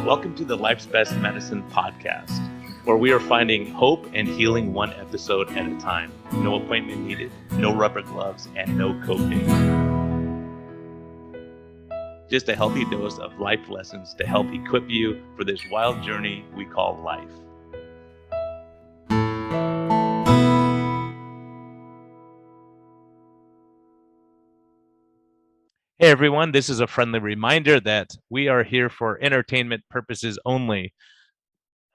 Welcome to the Life's Best Medicine podcast, where we are finding hope and healing one episode at a time. No appointment needed, no rubber gloves, and no copay. Just a healthy dose of life lessons to help equip you for this wild journey we call life. Hey everyone, this is a friendly reminder that we are here for entertainment purposes only.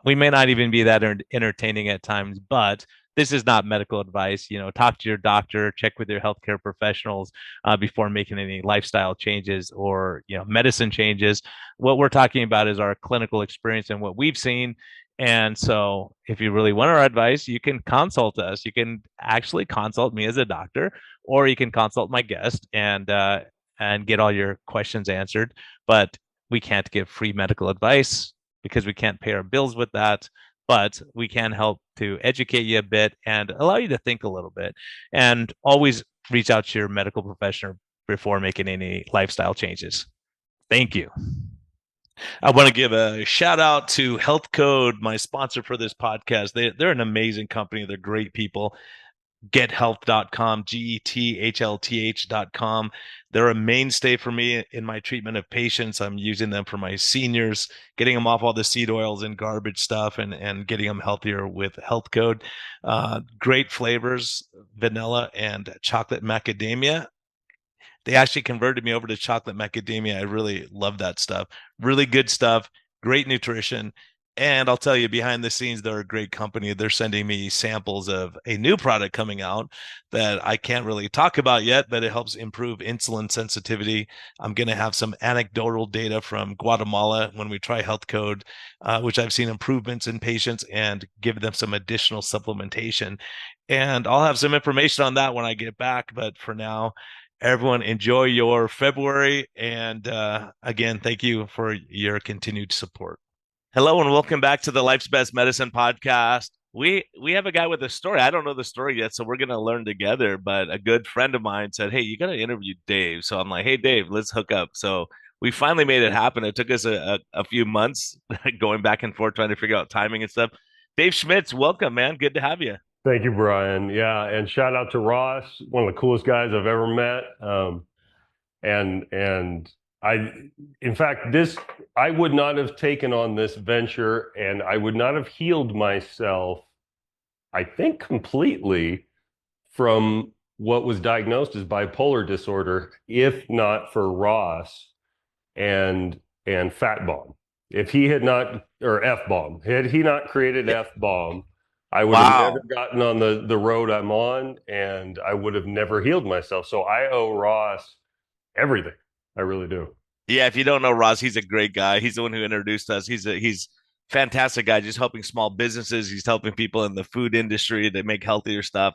We may not even be that entertaining at times, but this is not medical advice. Talk to your doctor, check with your healthcare professionals before making any lifestyle changes or medicine changes. What we're talking about is our clinical experience and what we've seen. And so if you really want our advice, you can consult us. You can actually consult me as a doctor, or you can consult my guest and get all your questions answered. But we can't give free medical advice because we can't pay our bills with that. But we can help to educate you a bit and allow you to think a little bit. And always reach out to your medical professional before making any lifestyle changes. Thank you. I want to give a shout out to Health Code, my sponsor for this podcast. They're an amazing company. They're great people. Gethealth.com, GETHLTH.com. They're a mainstay for me in my treatment of patients. I'm using them for my seniors, getting them off all the seed oils and garbage stuff and getting them healthier with Health Code. Great flavors, vanilla and chocolate macadamia. They actually converted me over to chocolate macadamia. I really love that stuff. Really good stuff, great nutrition. And I'll tell you, behind the scenes, they're a great company. They're sending me samples of a new product coming out that I can't really talk about yet, but it helps improve insulin sensitivity. I'm going to have some anecdotal data from Guatemala when we try Health Code, which I've seen improvements in patients, and give them some additional supplementation. And I'll have some information on that when I get back. But for now, everyone, enjoy your February. And again, thank you for your continued support. Hello and welcome back to the Life's Best Medicine podcast. We have a guy with a story. I don't know the story yet, so we're going to learn together. But a good friend of mine said, hey, you got to interview Dave. So I'm like, hey, Dave, let's hook up. So we finally made it happen. It took us a few months going back and forth, trying to figure out timing and stuff. Dave Schmitz, welcome, man. Good to have you. Thank you, Brian. Yeah, and shout out to Ross, one of the coolest guys I've ever met. In fact, I would not have taken on this venture, and I would not have healed myself, I think, completely from what was diagnosed as bipolar disorder, if not for Ross and FBOMB. If he had not, or FBOMB, had he not created FBOMB, I would have never gotten on the road I'm on, and I would have never healed myself. So I owe Ross everything. I really do. Yeah, if you don't know Ross, he's a great guy. He's the one who introduced us. He's fantastic guy, just helping small businesses. He's helping people in the food industry to make healthier stuff.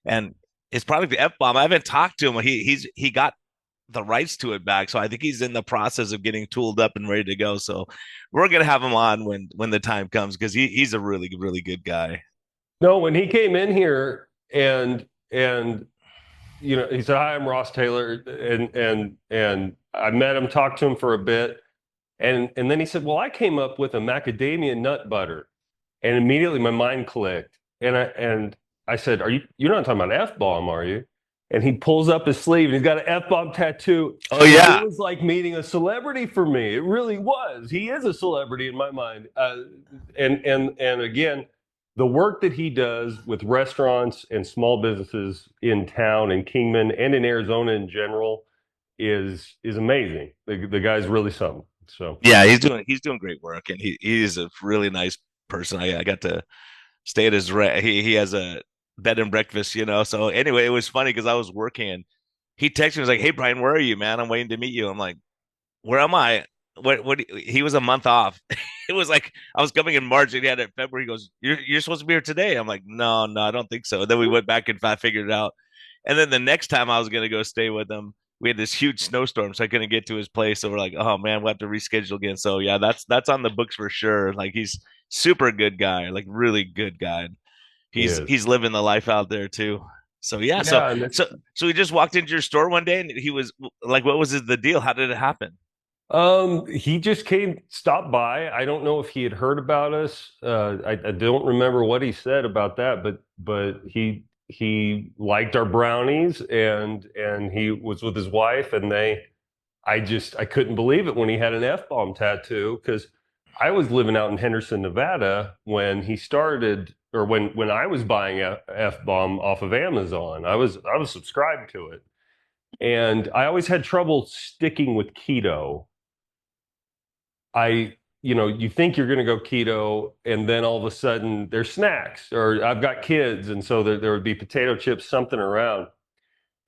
And his product, the FBOMB, I haven't talked to him. He got the rights to it back. So I think he's in the process of getting tooled up and ready to go. So we're gonna have him on when the time comes, because he's a really, really good guy. No, when he came in here and he said, hi, I'm Ross Taylor, and I met him, talked to him for a bit, and then he said, well, I came up with a macadamia nut butter, and immediately my mind clicked, and I said, you're not talking about FBOMB, are you? And he pulls up his sleeve and he's got an FBOMB tattoo. Oh yeah, it was like meeting a celebrity for me. It really was. He is a celebrity in my mind, and again, the work that he does with restaurants and small businesses in town, in Kingman and in Arizona in general, is amazing. The guy's really something. So yeah, he's doing great work, and he is a really nice person. I got to stay at his he has a bed and breakfast, So anyway, it was funny because I was working and he texted me, he was like, hey Brian, where are you, man? I'm waiting to meet you. I'm like, where am I? What he was a month off. It was like I was coming in March and he had it in February. He goes, you're supposed to be here today. I'm like, no, I don't think so. And then we went back and figured it out. And then the next time I was gonna go stay with him, we had this huge snowstorm, so I couldn't get to his place. So we're like, oh man, we'll have to reschedule again. So yeah, that's on the books for sure. Like, he's super good guy, like really good guy. He's living the life out there too. So yeah, so he just walked into your store one day and he was like, what was the deal? How did it happen? He just stopped by. I don't know if he had heard about us. I don't remember what he said about that, but he liked our brownies, and he was with his wife, and I couldn't believe it when he had an F-bomb tattoo, because I was living out in Henderson, Nevada when he started, or when I was buying F-bomb off of Amazon. I was subscribed to it, and I always had trouble sticking with keto. You think you're going to go keto, and then all of a sudden there's snacks, or I've got kids, and so there would be potato chips, something around.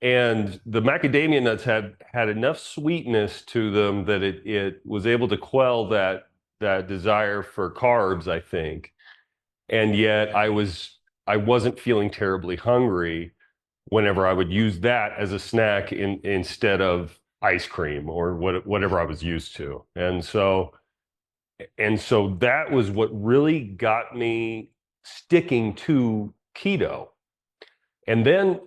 And the macadamia nuts had enough sweetness to them that it was able to quell that desire for carbs, I think. And yet I wasn't feeling terribly hungry whenever I would use that as a snack instead of ice cream or whatever I was used to. And so that was what really got me sticking to keto. And then,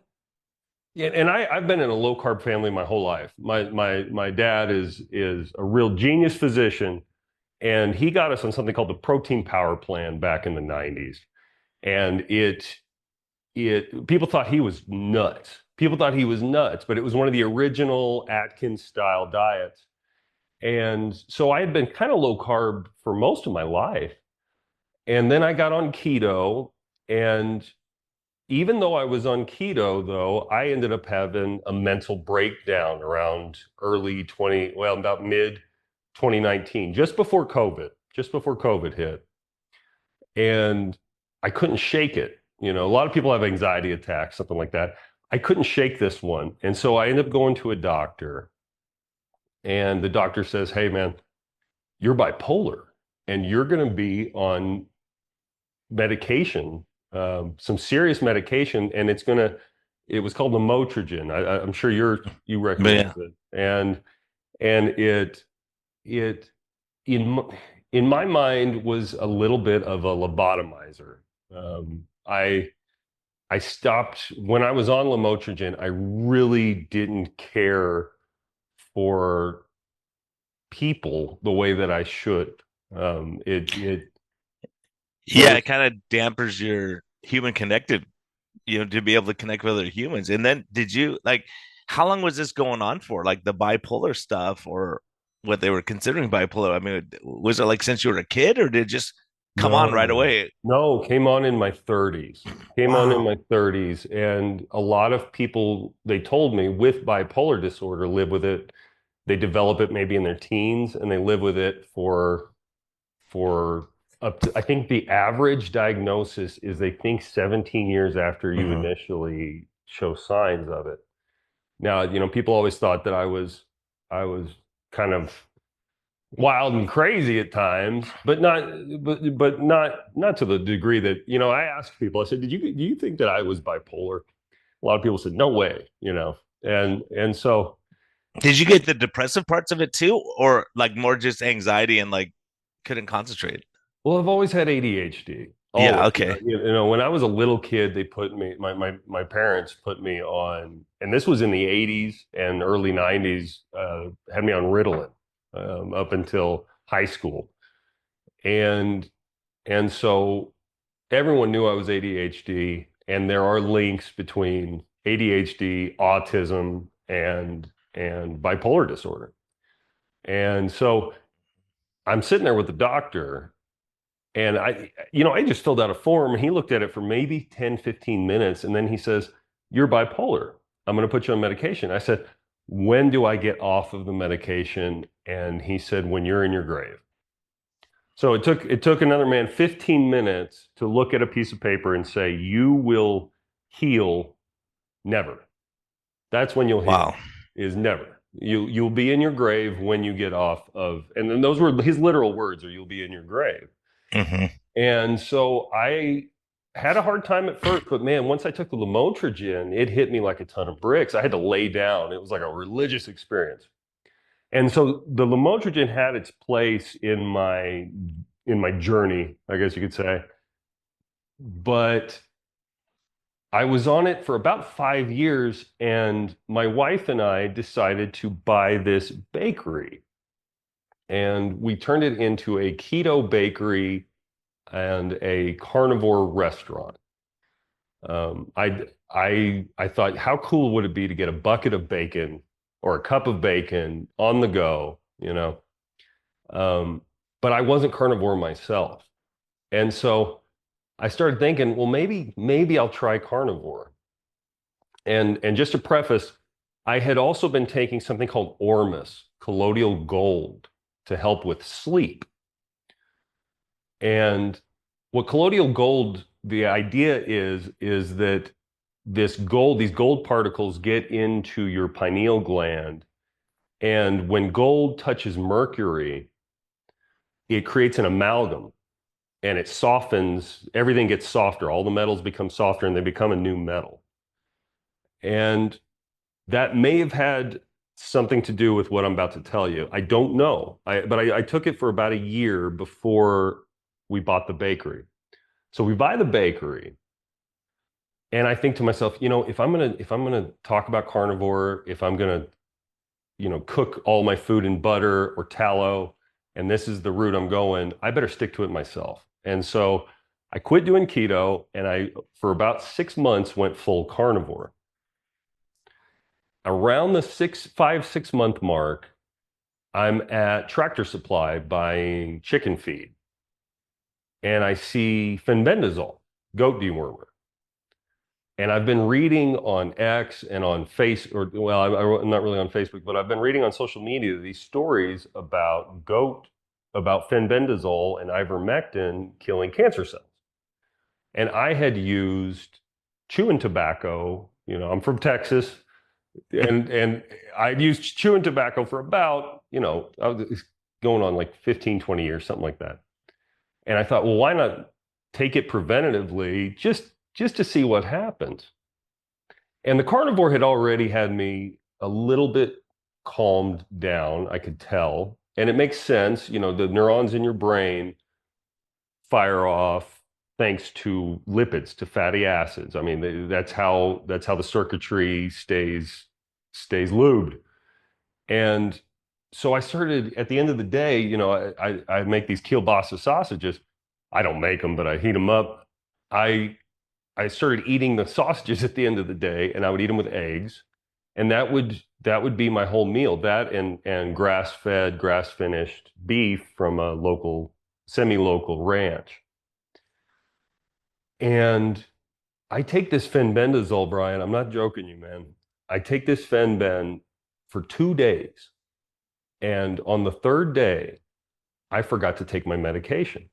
and I've been in a low carb family my whole life. My dad is a real genius physician, and he got us on something called the Protein Power Plan back in the 90s. And it people thought he was nuts. People thought he was nuts, but it was one of the original Atkins style diets. And so I had been kind of low carb for most of my life. And then I got on keto. And even though I was on keto, though, I ended up having a mental breakdown around about mid 2019, just before COVID hit. And I couldn't shake it. A lot of people have anxiety attacks, something like that. I couldn't shake this one. And so I ended up going to a doctor. And the doctor says, "Hey, man, you're bipolar, and you're going to be on medication, some serious medication, and it was called lamotrigine. I'm sure you But recognize yeah. it. And it in in my mind was a little bit of a lobotomizer. I stopped when I was on lamotrigine. I really didn't care for people the way that I should. It there Yeah, it was kind of dampers your human connected, to be able to connect with other humans. And then did you like how long was this going on for? Like the bipolar stuff or what they were considering bipolar? I mean, was it like since you were a kid or did it just come on right no, away? no, came on in my 30s. Came on in Wow. my 30s, and a lot of people, they told me, with bipolar disorder live with it. They develop it maybe in their teens, and they live with it for up to, I think the average diagnosis is they think 17 years after you Hmm. initially show signs of it. Now, people always thought that I was kind of wild and crazy at times, but not to the degree that, I asked people, I said, do you think that I was bipolar? A lot of people said, no way, and so, Did you get the depressive parts of it too, or like more just anxiety and like couldn't concentrate? well, I've always had ADHD. Yeah, Always. okay. When I was a little kid, they put me, my parents put me on, and this was in the 80s and early 90s, had me on Ritalin, up until high school. And so everyone knew I was ADHD, and there are links between ADHD, autism, and bipolar disorder. And so I'm sitting there with the doctor, and I just filled out a form, and he looked at it for maybe 10, 15 minutes, and then he says, "You're bipolar. I'm going to put you on medication." I said, "When do I get off of the medication?" And he said, "When you're in your grave." So it took another man 15 minutes to look at a piece of paper and say, "You will heal never." That's when you'll heal, Wow. is never. You'll be in your grave when you get off of, and then those were his literal words, or "you'll be in your grave." Hmm. And so I had a hard time at first, but man, once I took the lamotrigine, it hit me like a ton of bricks. I had to lay down. It was like a religious experience. And so the lamotrigine had its place in my journey, I guess you could say. But I was on it for about 5 years, and my wife and I decided to buy this bakery. and we turned it into a keto bakery and a carnivore restaurant. I thought, how cool would it be to get a bucket of bacon or a cup of bacon on the go, you know? Um, but I wasn't carnivore myself. And so I started thinking, well, maybe I'll try carnivore. And just to preface, I had also been taking something called Ormus, colloidal gold, to help with sleep. And what colloidal gold, the idea is that these gold particles get into your pineal gland. And when gold touches mercury, it creates an amalgam and it softens, everything gets softer. All the metals become softer and they become a new metal. And that may have had something to do with what I'm about to tell you. I don't know. But I took it for about a year before we bought the bakery. So we buy the bakery, and I think to myself, if I'm gonna talk about carnivore, if I'm gonna, cook all my food in butter or tallow, and this is the route I'm going, I better stick to it myself. And so I quit doing keto, and for about 6 months, went full carnivore. Around the 6 month mark, I'm at Tractor Supply buying chicken feed, and I see Fenbendazole, goat dewormer. And I've been reading on X and on I'm not really on Facebook, but I've been reading on social media these stories about fenbendazole and ivermectin killing cancer cells. And I had used chewing tobacco. I'm from Texas, and I'd used chewing tobacco for about, I was going on like 15, 20 years, something like that. And I thought, well, why not take it preventatively just to see what happens? And the carnivore had already had me a little bit calmed down, I could tell. And it makes sense, the neurons in your brain fire off thanks to lipids, to fatty acids. I mean, that's how the circuitry stays lubed. And so I started, at the end of the day, I make these kielbasa sausages. I don't make them, but I heat them up. I started eating the sausages at the end of the day, and I would eat them with eggs, and that would be my whole meal. That and grass-fed, grass-finished beef from a semi-local ranch. And I take this fenbendazole, Brian. I'm not joking you, man. I take this fenben for 2 days, and on the third day, I forgot to take my medication.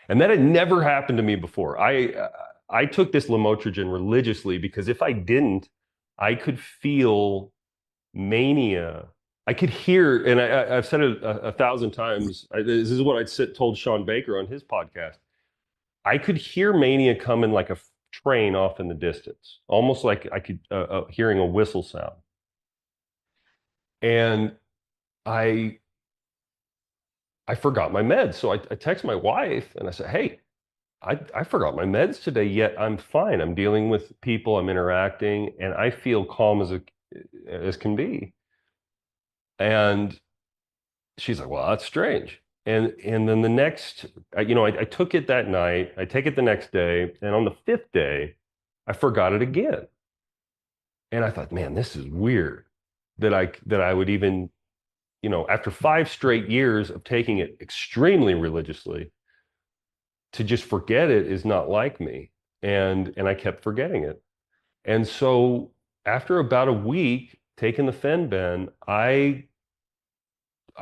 And that had never happened to me before. I took this lamotrigine religiously because if I didn't, I could feel mania. I could hear, and I've said it a thousand times. This is what told Sean Baker on his podcast. I could hear mania coming like a train off in the distance, almost like I could hearing a whistle sound. And I forgot my meds. So I text my wife and I said, hey, I forgot my meds today, yet I'm fine. I'm dealing with people, I'm interacting, and I feel calm as can be. And she's like, well, that's strange. And then the next, I took it that night, I take it the next day, and on the fifth day, I forgot it again. And I thought, man, this is weird that I would even, after 5 straight years of taking it extremely religiously, to just forget it is not like me. And I kept forgetting it. And so after about a week taking the Fenben, I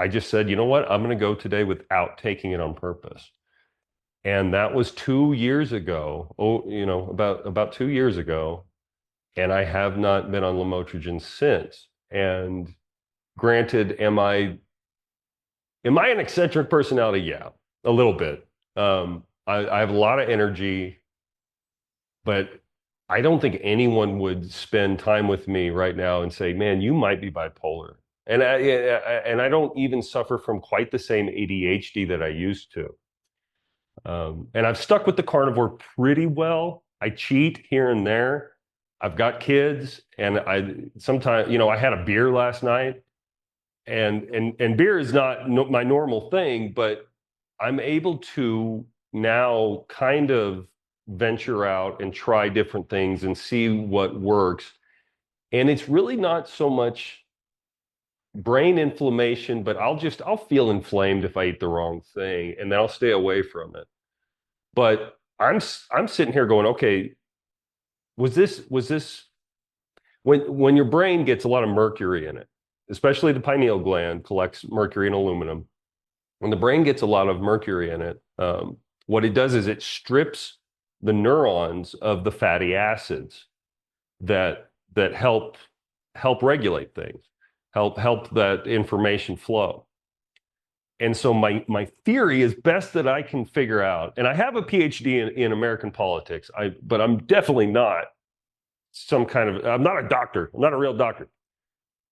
just said, you know what? I'm going to go today without taking it on purpose. And that was 2 years ago. Oh, about 2 years ago. And I have not been on lamotrigine since. And granted, am I an eccentric personality? Yeah, a little bit. I have a lot of energy, but I don't think anyone would spend time with me right now and say, man, you might be bipolar. And I don't even suffer from quite the same ADHD that I used to. And I've stuck with the carnivore pretty well. I cheat here and there. I've got kids, and I sometimes, I had a beer last night, and beer is not my normal thing, but I'm able to now kind of venture out and try different things and see what works. And it's really not so much brain inflammation, but I'll feel inflamed if I eat the wrong thing, and then I'll stay away from it. But I'm sitting here going, okay, was this when your brain gets a lot of mercury in it, especially the pineal gland collects mercury and aluminum. When the brain gets a lot of mercury in it, what it does is it strips the neurons of the fatty acids that help regulate things, help that information flow. And so my theory, as best that I can figure out, and I have a PhD in American politics, but I'm definitely not I'm not a doctor. I'm not a real doctor.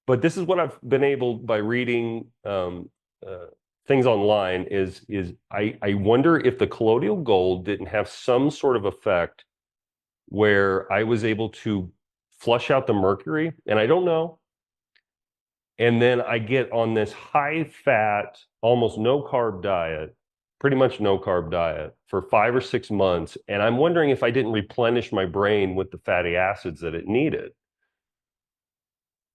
But this is what I've been able by reading things online is I wonder if the colloidal gold didn't have some sort of effect where I was able to flush out the mercury, and I don't know. And then I get on this high fat, almost no carb diet, pretty much no carb diet for 5 or 6 months. And I'm wondering if I didn't replenish my brain with the fatty acids that it needed.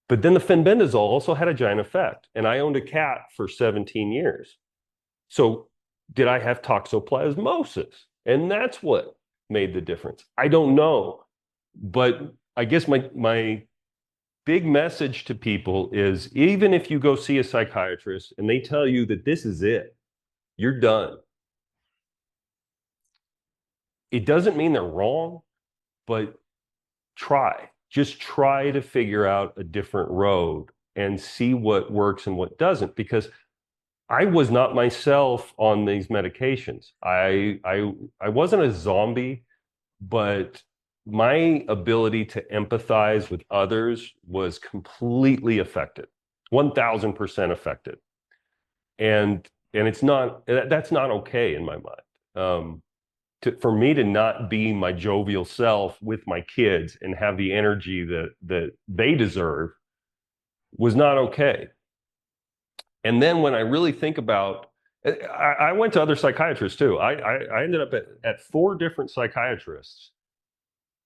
But then the fenbendazole also had a giant effect. And I owned a cat for 17 years. So did I have toxoplasmosis? And that's what made the difference. I don't know. But I guess my big message to people is even if you go see a psychiatrist and they tell you that this is it, you're done. It doesn't mean they're wrong, but just try to figure out a different road and see what works and what doesn't, because I was not myself on these medications. I wasn't a zombie, but my ability to empathize with others was completely affected, 1000% affected. And that's not okay in my mind. For me to not be my jovial self with my kids and have the energy that they deserve was not okay. And then when I really think about, I went to other psychiatrists too. I ended up at 4 different psychiatrists,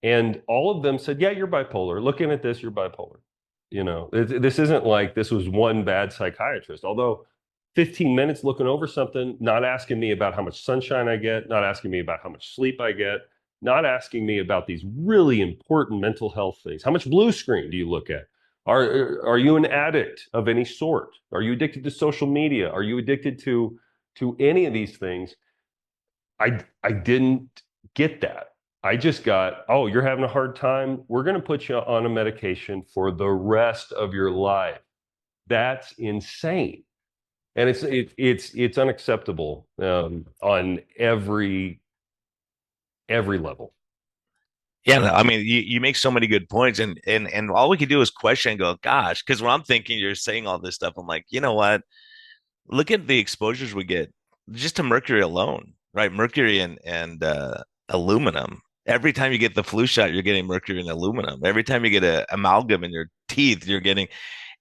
and all of them said, yeah, you're bipolar. Looking at this, you're bipolar. This isn't like this was one bad psychiatrist. Although 15 minutes looking over something, not asking me about how much sunshine I get, not asking me about how much sleep I get, not asking me about these really important mental health things. How much blue screen do you look at? Are you an addict of any sort? Are you addicted to social media? Are you addicted to any of these things? I didn't get that. I just got, oh, you're having a hard time. We're going to put you on a medication for the rest of your life. That's insane. And it's unacceptable on every level. Yeah, no, I mean, you make so many good points, and all we can do is question and go, gosh, because when I'm thinking you're saying all this stuff, I'm like, you know what? Look at the exposures we get just to mercury alone, right? Mercury and aluminum. Every time you get the flu shot, you're getting mercury and aluminum. Every time you get a amalgam in your teeth, you're getting.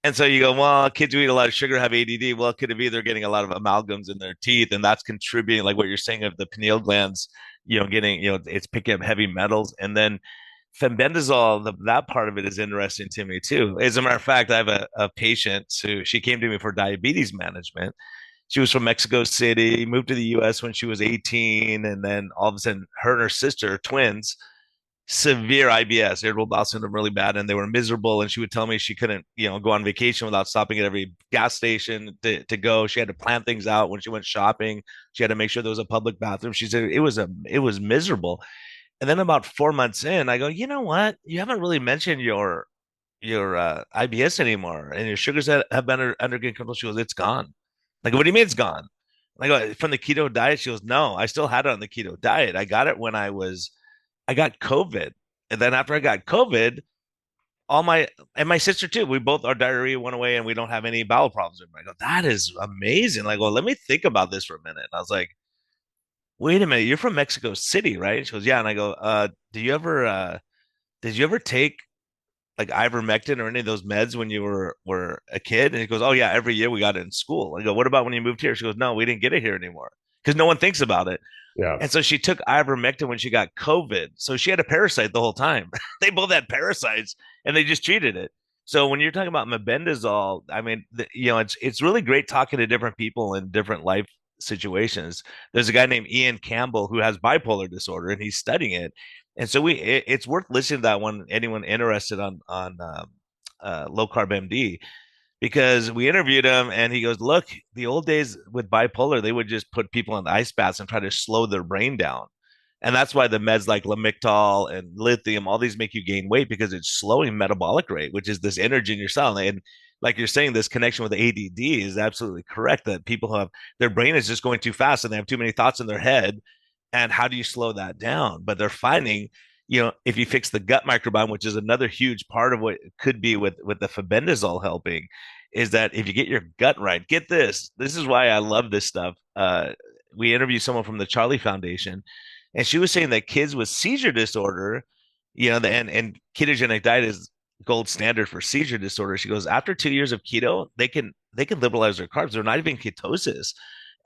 And so you go, well, kids who eat a lot of sugar have ADD. Well, could it be they're getting a lot of amalgams in their teeth, and that's contributing, like what you're saying of the pineal glands, getting, it's picking up heavy metals, and then fenbendazole, that part of it is interesting to me too. As a matter of fact, I have a patient who she came to me for diabetes management. She was from Mexico City, moved to the US when she was 18, and then all of a sudden her and her sister, twins, severe IBS, irritable bowel syndrome, really bad, and they were miserable. And she would tell me she couldn't, go on vacation without stopping at every gas station to go. She had to plan things out when she went shopping. She had to make sure there was a public bathroom. She said it was miserable. And then about 4 months in, I go, you know what? You haven't really mentioned your IBS anymore, and your sugars have been under good control. She goes, it's gone. Like, what do you mean it's gone? I go, from the keto diet. She goes, no, I still had it on the keto diet. I got it when I got COVID. And then after I got COVID, and my sister too, our diarrhea went away and we don't have any bowel problems anymore. I go, that is amazing. I go, let me think about this for a minute. And I was like, wait a minute, you're from Mexico City, right? She goes, yeah. And I go, did you ever take like ivermectin or any of those meds when you were a kid? And he goes, oh yeah, every year we got it in school. I go, what about when you moved here? She goes, no, we didn't get it here anymore because no one thinks about it. Yeah. And so she took ivermectin when she got COVID. So she had a parasite the whole time. They both had parasites and they just treated it. So when you're talking about mebendazole, I mean, it's really great talking to different people in different life situations. There's a guy named Ian Campbell who has bipolar disorder and he's studying it. And so it's worth listening to that one. Anyone interested on low carb MD, because we interviewed him and he goes, look, the old days with bipolar, they would just put people in ice baths and try to slow their brain down. And that's why the meds like Lamictal and lithium, all these make you gain weight because it's slowing metabolic rate, which is this energy in your cell. And like you're saying, this connection with ADD is absolutely correct, that people have their brain is just going too fast and they have too many thoughts in their head. And how do you slow that down? But they're finding, if you fix the gut microbiome, which is another huge part of what it could be with the fenbendazole helping, is that if you get your gut right, get this. This is why I love this stuff. We interviewed someone from the Charlie Foundation, and she was saying that kids with seizure disorder, and ketogenic diet is gold standard for seizure disorder. She goes, after 2 years of keto, they can liberalize their carbs. They're not even ketosis,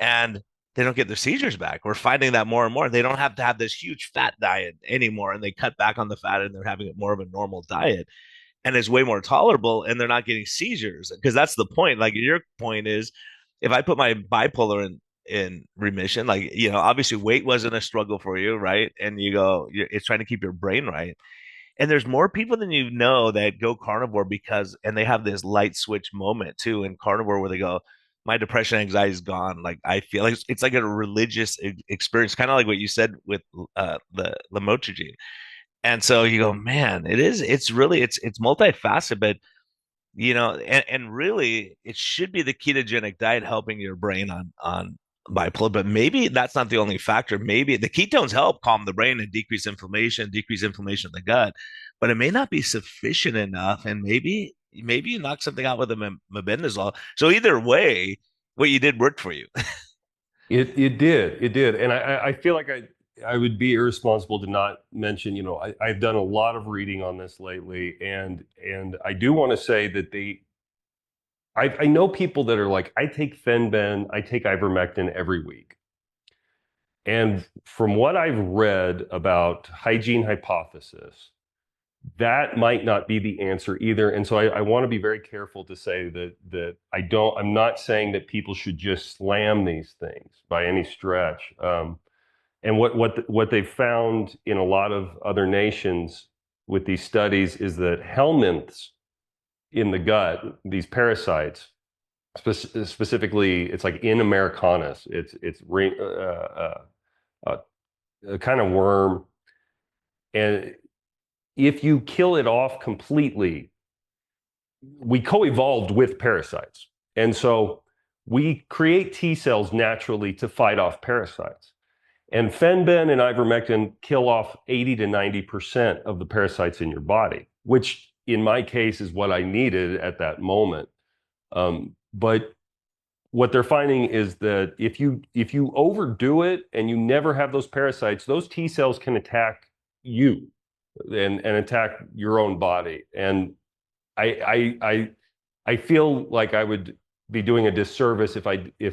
and they don't get their seizures back. We're finding that more and more. They don't have to have this huge fat diet anymore, and they cut back on the fat, and they're having more of a normal diet, and it's way more tolerable, and they're not getting seizures, because that's the point. Like your point is, if I put my bipolar in remission, like obviously weight wasn't a struggle for you, right? And it's trying to keep your brain right. And there's more people than that go carnivore because, and they have this light switch moment too in carnivore where they go, my depression, anxiety is gone. Like I feel like it's like a religious experience, kind of like what you said with the lamotrigine. And so you go, man, it's really, it's multifaceted, but and really it should be the ketogenic diet helping your brain on bipolar, but maybe that's not the only factor. Maybe the ketones help calm the brain and decrease inflammation in the gut, but it may not be sufficient enough. And maybe you knock something out with a mebendazole. So either way, what you did worked for you. It did, and I feel like I would be irresponsible to not mention. I've done a lot of reading on this lately, and I do want to say that I know people that are like, I take Fenben, I take ivermectin every week. And from what I've read about hygiene hypothesis, that might not be the answer either. And so I want to be very careful to say that I'm not saying that people should just slam these things by any stretch. And what they've found in a lot of other nations with these studies is that helminths in the gut, these parasites, specifically, it's like in Americanus, it's a kind of worm, and if you kill it off completely, we co-evolved with parasites, and so we create T cells naturally to fight off parasites. And Fenben and ivermectin kill off 80 to 90% of the parasites in your body, which in my case is what I needed at that moment. But what they're finding is that if you overdo it and you never have those parasites, those T cells can attack you and attack your own body. And I feel like I would be doing a disservice if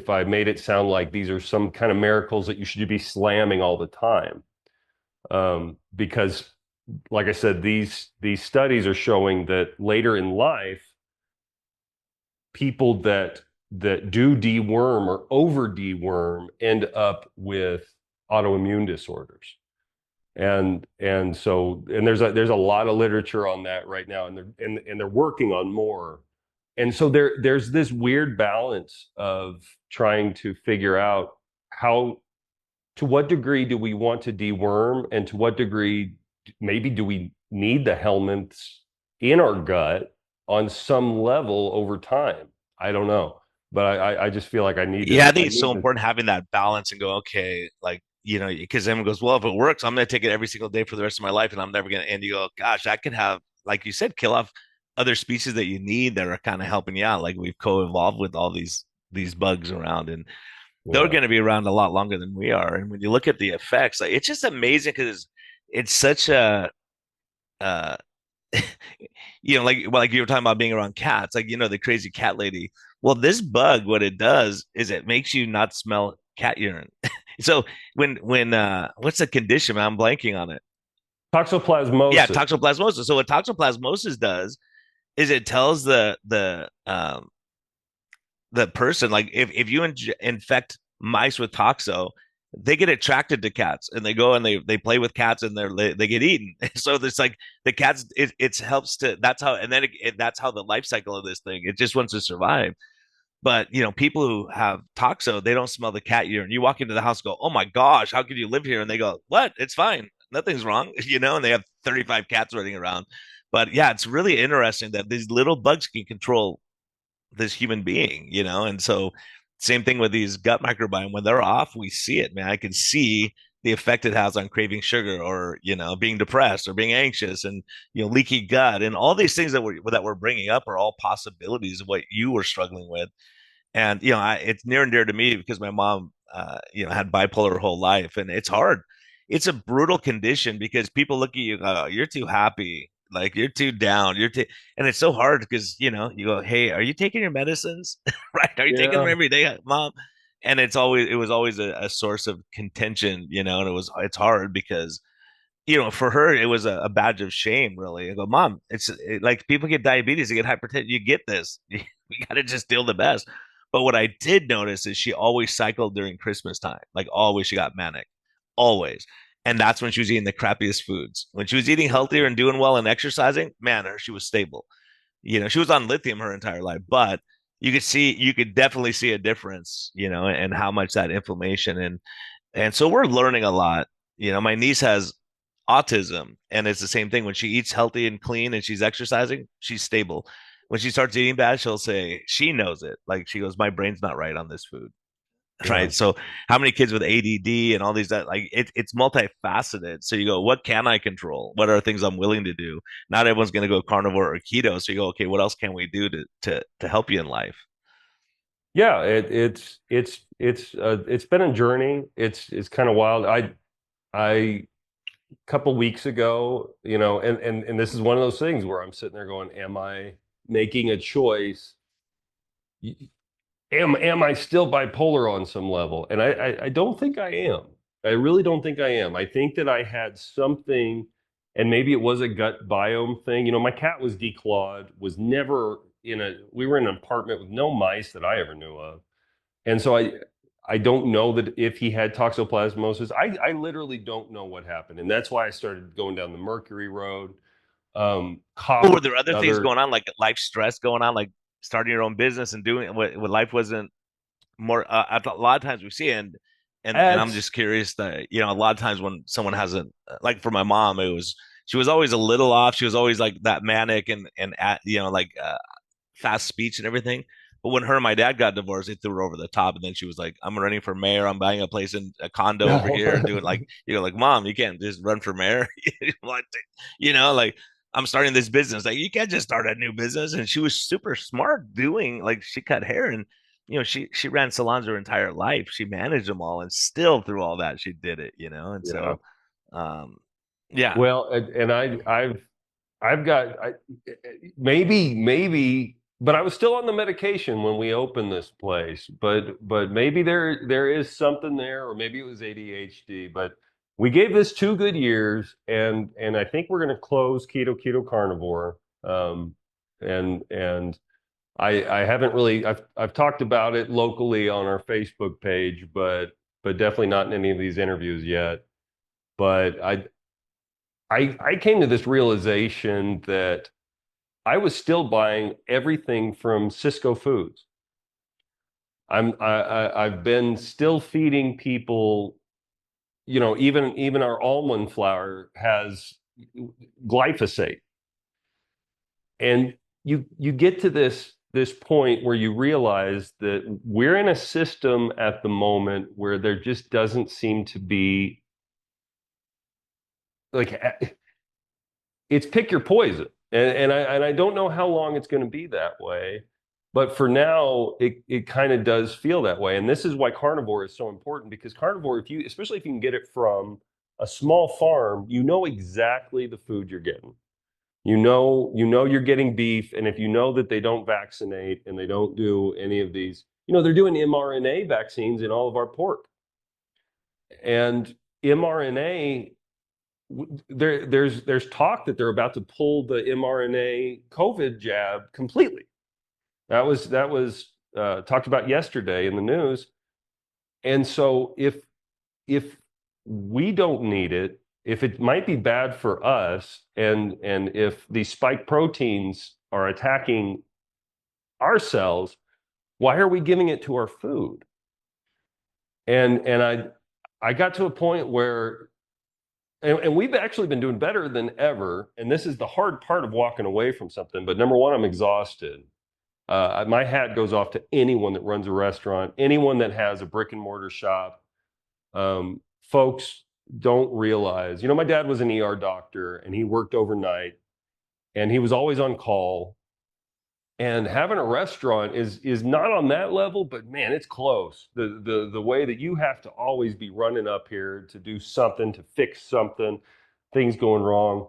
I made it sound like these are some kind of miracles that you should be slamming all the time. Because like I said, these studies are showing that later in life, people that do deworm or over deworm end up with autoimmune disorders. And there's a lot of literature on that right now, and they're working on more. And so there's this weird balance of trying to figure out to what degree do we want to deworm, and to what degree maybe do we need the helminths in our gut on some level over time. I don't know, but I just feel like I need to. Yeah, I think it's so important having that balance and go, okay, like, because everyone goes, well, if it works, I'm going to take it every single day for the rest of my life, and I'm never going to. And you go, gosh, I could have, like you said, kill off other species that you need that are kind of helping you out. Like we've co-evolved with all these bugs around, and they're Yeah. going to be around a lot longer than we are. And when you look at the effects, like it's just amazing because it's such a like you were talking about being around cats, like the crazy cat lady. Well, this bug, what it does is it makes you not smell cat urine. So when what's the condition? I'm blanking on it. Yeah, Toxoplasmosis. toxoplasmosis. So what toxoplasmosis does is it tells the person, like if you infect mice with toxo, they get attracted to cats and they go and they play with cats and they get eaten. So there's like the cats, it helps to, that's how, and then that's how the life cycle of this thing, it just wants to survive. But people who have toxo, they don't smell the cat urine. You walk into the house, and go, "Oh my gosh, how could you live here?" And they go, "What? It's fine, nothing's wrong," And they have 35 cats running around. But yeah, it's really interesting that these little bugs can control this human being. And so same thing with these gut microbiome. When they're off, we see it, man. I can see the effect it has on craving sugar, or being depressed or being anxious, and leaky gut, and all these things that we're bringing up are all possibilities of what you were struggling with. And it's near and dear to me because my mom had bipolar her whole life, and it's hard. It's a brutal condition because people look at you, go, "You're too happy, like you're too down, you're too," and it's so hard because you go, "Hey, are you taking your medicines?" Right? Are you taking them Yeah. every day, mom? And it was always a source of contention. And it's hard because for her, it was a badge of shame, really. I go, "Mom, like people get diabetes, they get hypertension, you get this. We got to just deal the best." But what I did notice is she always cycled during Christmas time. Like always, she got manic, always. And that's when she was eating the crappiest foods. When she was eating healthier and doing well and exercising, man, she was stable. She was on lithium her entire life, but you could definitely see a difference, and how much that inflammation and so we're learning a lot. My niece has autism, and it's the same thing. When she eats healthy and clean and she's exercising, she's stable. When she starts eating bad, she'll say she knows it. Like she goes, "My brain's not right on this food." Yeah. Right. So how many kids with ADD and all these that like it's multifaceted. So you go, what can I control? What are things I'm willing to do? Not everyone's going to go carnivore or keto. So you go, okay, what else can we do to help you in life? Yeah, it's been a journey. It's kind of wild. I couple weeks ago, and this is one of those things where I'm sitting there going, am I making a choice? Am I still bipolar on some level? And I don't think I am. I really don't think I am. I think that I had something, and maybe it was a gut biome thing. My cat was declawed, was never we were in an apartment with no mice that I ever knew of. And so I don't know that if he had toxoplasmosis. I literally don't know what happened. And that's why I started going down the mercury road. Or Cough were was there other things another. going on, like life stress going on, like starting your own business and doing what life wasn't more a lot of times we see, and I'm That's just curious that a lot of times when someone hasn't, like for my mom, she was always a little off. She was always like that manic and at like fast speech and everything. But when her and my dad got divorced, they threw her over the top, and then she was like, "I'm running for mayor. I'm buying a place in a condo over no. here and doing like like Mom, you can't just run for mayor." Like, like I'm starting this business. Like you can't just start a new business. And she was super smart doing, like she cut hair, and she ran salons her entire life. She managed them all, and still through all that she did it. And Yeah. so um yeah. Well, and I've got maybe, but I was still on the medication when we opened this place. But maybe there is something there, or maybe it was ADHD. But we gave this 2 good years, and I think we're going to close Keto Keto Carnivore. And I haven't really I've talked about it locally on our Facebook page, but definitely not in any of these interviews yet. But I came to this realization that I was still buying everything from Cisco Foods. I've been still feeding people, even our almond flour has glyphosate. And you get to this point where you realize that we're in a system at the moment where there just doesn't seem to be like it's pick your poison. And I don't know how long it's going to be that way. But for now, it kind of does feel that way. And this is why carnivore is so important, because carnivore, especially if you can get it from a small farm, you know exactly the food you're getting. You know you're getting beef, and if you know that they don't vaccinate and they don't do any of these, they're doing mRNA vaccines in all of our pork. And mRNA, there's talk that they're about to pull the mRNA COVID jab completely. That was talked about yesterday in the news. And so if we don't need it, if it might be bad for us, and if these spike proteins are attacking our cells, why are we giving it to our food? And I got to a point where, and we've actually been doing better than ever. And this is the hard part of walking away from something. But number one, I'm exhausted. My hat goes off to anyone that runs a restaurant, anyone that has a brick and mortar shop. Folks don't realize, my dad was an ER doctor and he worked overnight and he was always on call. And having a restaurant is not on that level, but man, it's close. The way that you have to always be running up here to do something, to fix something, things going wrong.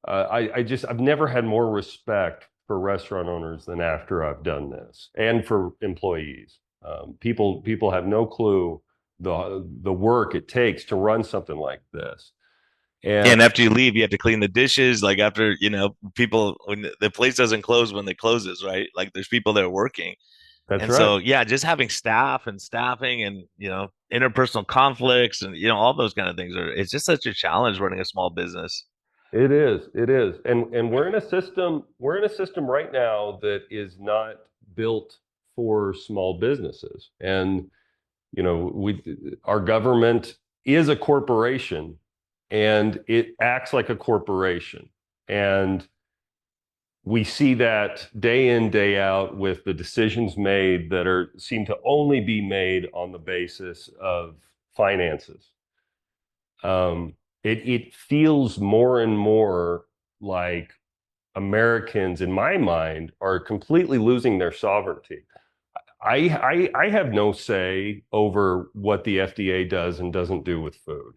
I've never had more respect for restaurant owners than after I've done this, and for employees. People have no clue the work it takes to run something like this. And after you leave, you have to clean the dishes. Like after, people, when the place doesn't close when it closes, right? Like there's people there working. That's And right. so, yeah, just having staff and staffing and, interpersonal conflicts and, all those kind of things it's just such a challenge running a small business. It is. It is. And we're in a system right now that is not built for small businesses. And our government is a corporation, and it acts like a corporation. And we see that day in, day out with the decisions made that seem to only be made on the basis of finances. It feels more and more like Americans, in my mind, are completely losing their sovereignty. I have no say over what the FDA does and doesn't do with food.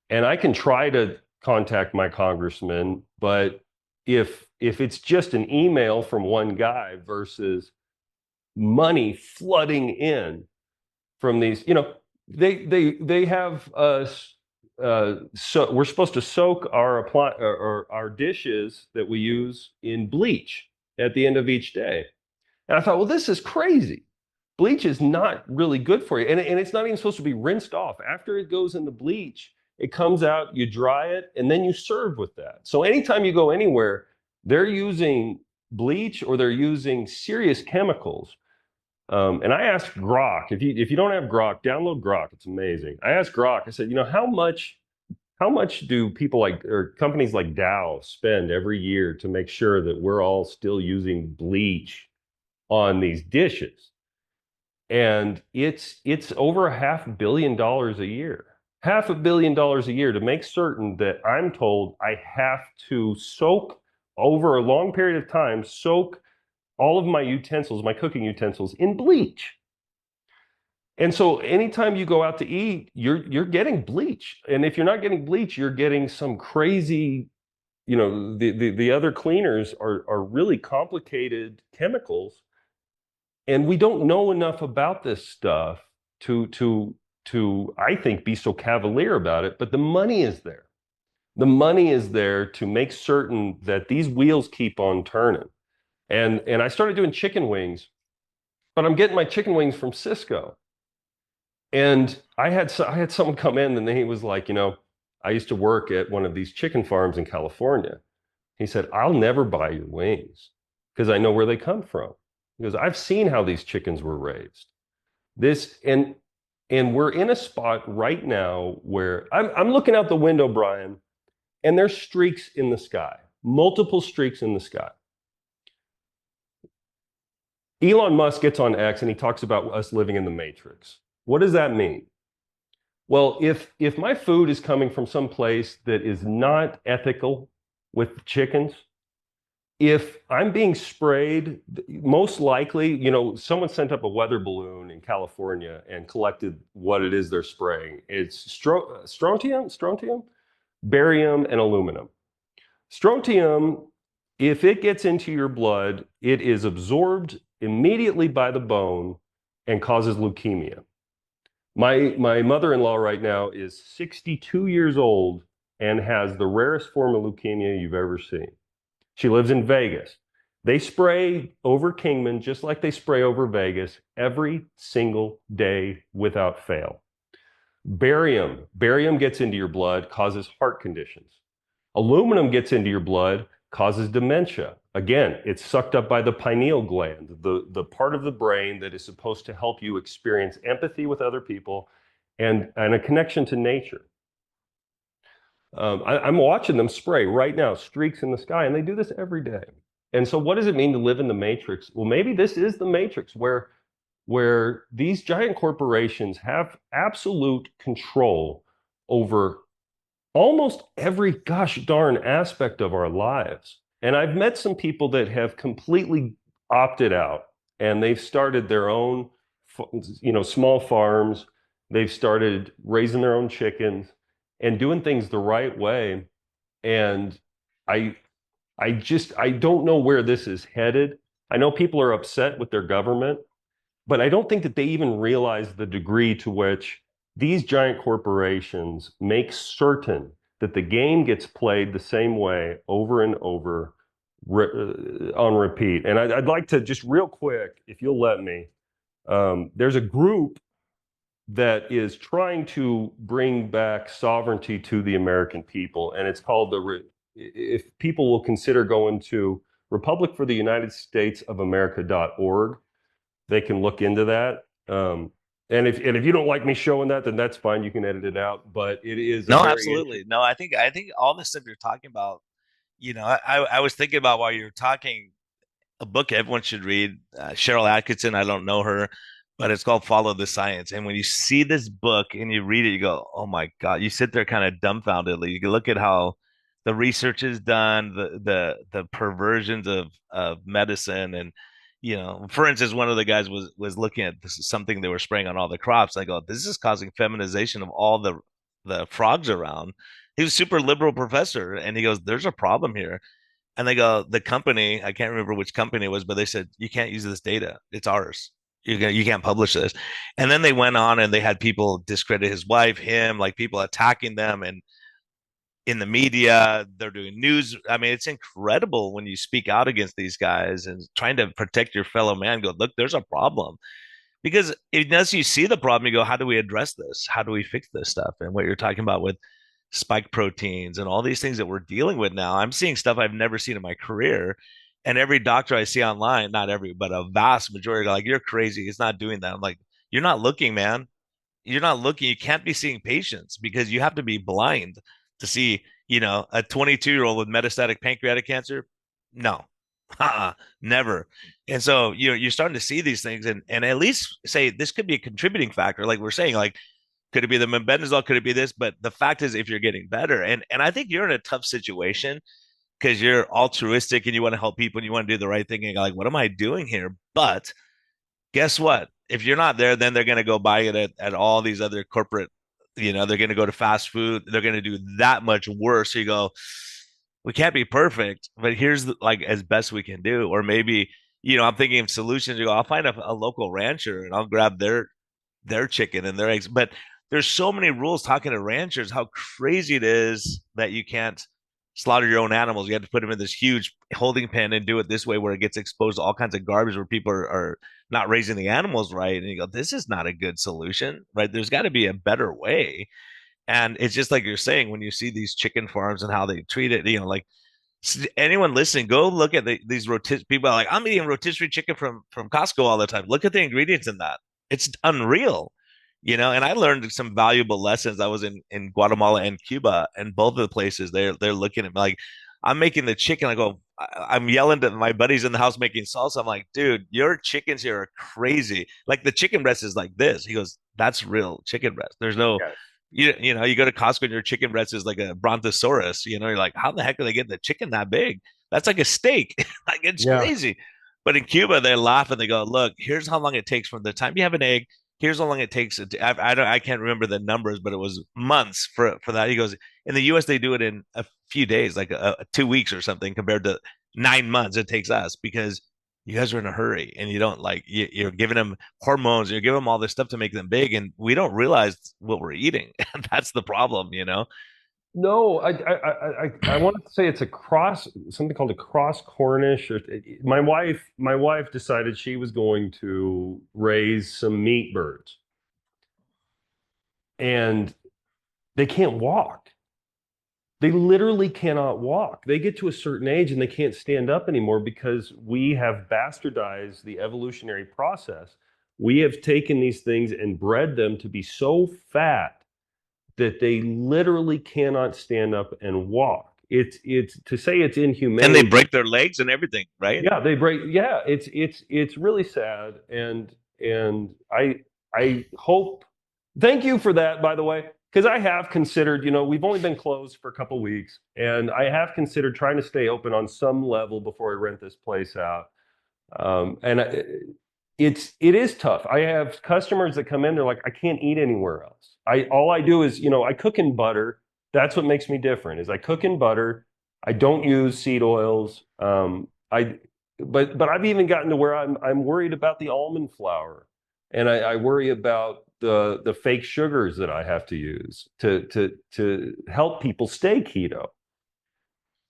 And I can try to contact my congressman, but if it's just an email from one guy versus money flooding in from these, they have so we're supposed to soak our dishes that we use in bleach at the end of each day. And I thought, well, this is crazy. Bleach is not really good for you. And it's not even supposed to be rinsed off. After it goes in the bleach, it comes out, you dry it, and then you serve with that. So anytime you go anywhere, they're using bleach or they're using serious chemicals. And I asked Grok, if you don't have Grok, download Grok. It's amazing. I asked Grok, I said, how much do people or companies like Dow spend every year to make sure that we're all still using bleach on these dishes? And it's over $500 million a year. $500 million a year to make certain that I'm told I have to soak, over a long period of time, soak all of my utensils, my cooking utensils, in bleach. And so anytime you go out to eat, you're getting bleach. And if you're not getting bleach, you're getting some crazy, the other cleaners are really complicated chemicals. And we don't know enough about this stuff to I think, be so cavalier about it. But the money is there. The money is there to make certain that these wheels keep on turning. And I started doing chicken wings, but I'm getting my chicken wings from Cisco. And I had someone come in, and he was like, I used to work at one of these chicken farms in California. He said, I'll never buy your wings because I know where they come from. Because I've seen how these chickens were raised. And we're in a spot right now where I'm looking out the window, Brian, and there's streaks in the sky, multiple streaks in the sky. Elon Musk gets on X and he talks about us living in the Matrix. What does that mean? Well, if my food is coming from some place that is not ethical with chickens, if I'm being sprayed, most likely, someone sent up a weather balloon in California and collected what it is they're spraying. It's strontium, barium, and aluminum. Strontium If it gets into your blood, it is absorbed immediately by the bone and causes leukemia. My mother-in-law right now is 62 years old and has the rarest form of leukemia you've ever seen. She lives in Vegas. They spray over Kingman just like they spray over Vegas every single day without fail. Barium gets into your blood, causes heart conditions. Aluminum gets into your blood, causes dementia. Again, it's sucked up by the pineal gland, the part of the brain that is supposed to help you experience empathy with other people and a connection to nature. I'm watching them spray right now, streaks in the sky, and they do this every day. And so what does it mean to live in the matrix? Well, maybe this is the matrix where these giant corporations have absolute control over almost every gosh darn aspect of our lives. And I've met some people that have completely opted out and they've started their own, small farms. They've started raising their own chickens and doing things the right way. And I, I don't know where this is headed. I know people are upset with their government, but I don't think that they even realize the degree to which these giant corporations make certain that the game gets played the same way over and over on repeat. And I'd like to just real quick, if you'll let me, there's a group that is trying to bring back sovereignty to the American people, and it's called if people will consider going to Republic for the United States of America.org, they can look into that. And if you don't like me showing that, then that's fine. You can edit it out. But it is a No, very absolutely. No, I think all the stuff you're talking about, I was thinking about while you're talking, a book everyone should read. Cheryl Atkinson, I don't know her, but it's called Follow the Science. And when you see this book and you read it, you go, "Oh my God!" You sit there kind of dumbfoundedly. You can look at how the research is done, the perversions of medicine, and for instance, one of the guys was looking at this is something they were spraying on all the crops. I go, "This is causing feminization of all the frogs around." He was a super liberal professor, and he goes, "There's a problem here." And they go, the company, I can't remember which company it was, but they said, you can't use this data. It's ours. You can't publish this. And then they went on and they had people discredit his wife, him, like people attacking them. And in the media, they're doing news. I mean, it's incredible when you speak out against these guys and trying to protect your fellow man. Go, look, there's a problem. Because unless you see the problem, you go, how do we address this? How do we fix this stuff? And what you're talking about with spike proteins and all these things that we're dealing with now. I'm seeing stuff I've never seen in my career. And every doctor I see online, not every, but a vast majority are like, you're crazy. It's not doing that. I'm like, you're not looking, man. You're not looking. You can't be seeing patients because you have to be blind to see, a 22-year-old with metastatic pancreatic cancer. No, never. And so, you're starting to see these things and at least say this could be a contributing factor. Like we're saying, like, could it be the Fenbendazole? Could it be this? But the fact is, if you're getting better, and I think you're in a tough situation because you're altruistic and you want to help people and you want to do the right thing. And you're like, what am I doing here? But guess what? If you're not there, then they're going to go buy it at all these other corporate, they're going to go to fast food. They're going to do that much worse. So you go, we can't be perfect, but here's like as best we can do. Or maybe, I'm thinking of solutions. You go, I'll find a local rancher and I'll grab their chicken and their eggs. But there's so many rules talking to ranchers, how crazy it is that you can't slaughter your own animals. You have to put them in this huge holding pen and do it this way where it gets exposed to all kinds of garbage where people are not raising the animals right. And you go, this is not a good solution, right? There's got to be a better way. And it's just like you're saying, when you see these chicken farms and how they treat it, like anyone listening, go look at these rotisserie people are like, I'm eating rotisserie chicken from Costco all the time. Look at the ingredients in that. It's unreal. And I learned some valuable lessons. I was in Guatemala and Cuba, and both of the places they're looking at me like I'm making the chicken. I go, I'm yelling to my buddies in the house making salsa. I'm like, dude, your chickens here are crazy. Like the chicken breast is like this. He goes, that's real chicken breast. There's no, yes. You go to Costco and your chicken breast is like a brontosaurus. You're like, how the heck are they getting the chicken that big? That's like a steak. Like it's Yeah. crazy. But in Cuba, they laugh and they go, look, here's how long it takes from the time you have an egg. Here's how long it takes. I can't remember the numbers, but it was months for that. He goes, in the U.S. they do it in a few days, like 2 weeks or something, compared to 9 months it takes us because you guys are in a hurry and you don't like you're giving them hormones, you're giving them all this stuff to make them big, and we don't realize what we're eating. And that's the problem, you know? No, I want to say it's a cross, something called a cross Cornish. My wife decided she was going to raise some meat birds, and they can't walk. They literally cannot walk. They get to a certain age and they can't stand up anymore because we have bastardized the evolutionary process. We have taken these things and bred them to be so fat that they literally cannot stand up and walk. It's to say it's And they inhumane. break their legs and everything, right? Yeah, they break. Yeah, it's really sad, and I hope. Thank you for that, by the way, because I have considered. We've only been closed for a couple weeks, and I have considered trying to stay open on some level before I rent this place out. And it is tough. I have customers that come in, they're like, I can't eat anywhere else. All I do is, I cook in butter. That's what makes me different, is I cook in butter. I don't use seed oils. But I've even gotten to where I'm worried about the almond flour, and I worry about the fake sugars that I have to use to help people stay keto.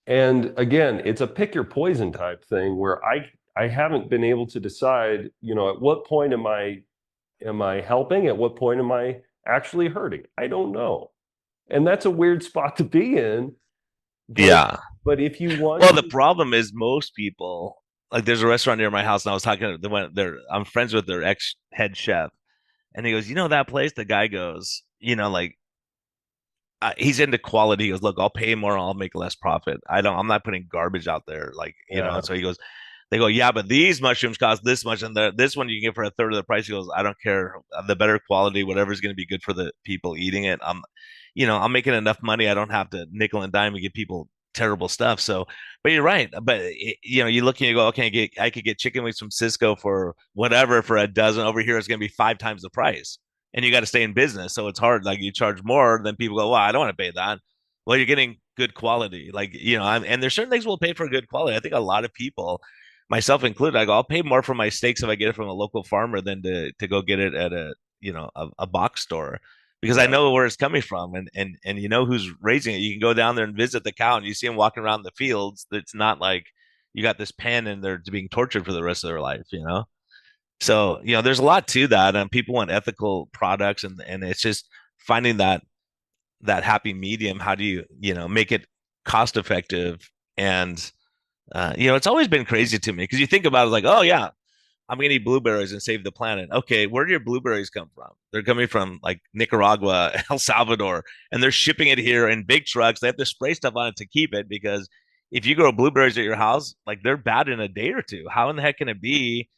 And again, it's a pick your poison type thing where I haven't been able to decide, at what point am I helping? At what point am I actually hurting? I don't know. And that's a weird spot to be in. But Yeah. but if you want Well, the to, problem is most people, like there's a restaurant near my house, and I was talking to them. I'm friends with their ex head chef, and he goes, that place? The guy goes, like he's into quality. He goes, look, I'll pay more, I'll make less profit. I'm not putting garbage out there, like yeah, And so he goes, they go, yeah, but these mushrooms cost this much, and this one you can get for a third of the price. He goes, I don't care, the better quality, whatever's going to be good for the people eating it. I'm making enough money. I don't have to nickel and dime and give people terrible stuff. So, but you're right. But you look and you go, okay, I could get chicken wings from Cisco for whatever for a dozen. Over here, it's going to be 5 times the price, and you got to stay in business. So it's hard. Like you charge more, then people go, well, I don't want to pay that. Well, you're getting good quality. Like, and there's certain things we'll pay for good quality. I think a lot of people, myself included, I go, I'll pay more for my steaks if I get it from a local farmer than to go get it at a box store, because I yeah. know where it's coming from, and you know who's raising it. You can go down there and visit the cow, and you see them walking around the fields. It's not like you got this pen and they're being tortured for the rest of their life. So there's a lot to that, and people want ethical products, and it's just finding that happy medium. How do you make it cost effective? And it's always been crazy to me because you think about it like, oh yeah, I'm gonna eat blueberries and save the planet. Okay, where do your blueberries come from? They're coming from like Nicaragua, El Salvador, and they're shipping it here in big trucks. They have to spray stuff on it to keep it, because if you grow blueberries at your house, like they're bad in a day or two. How in the heck can it be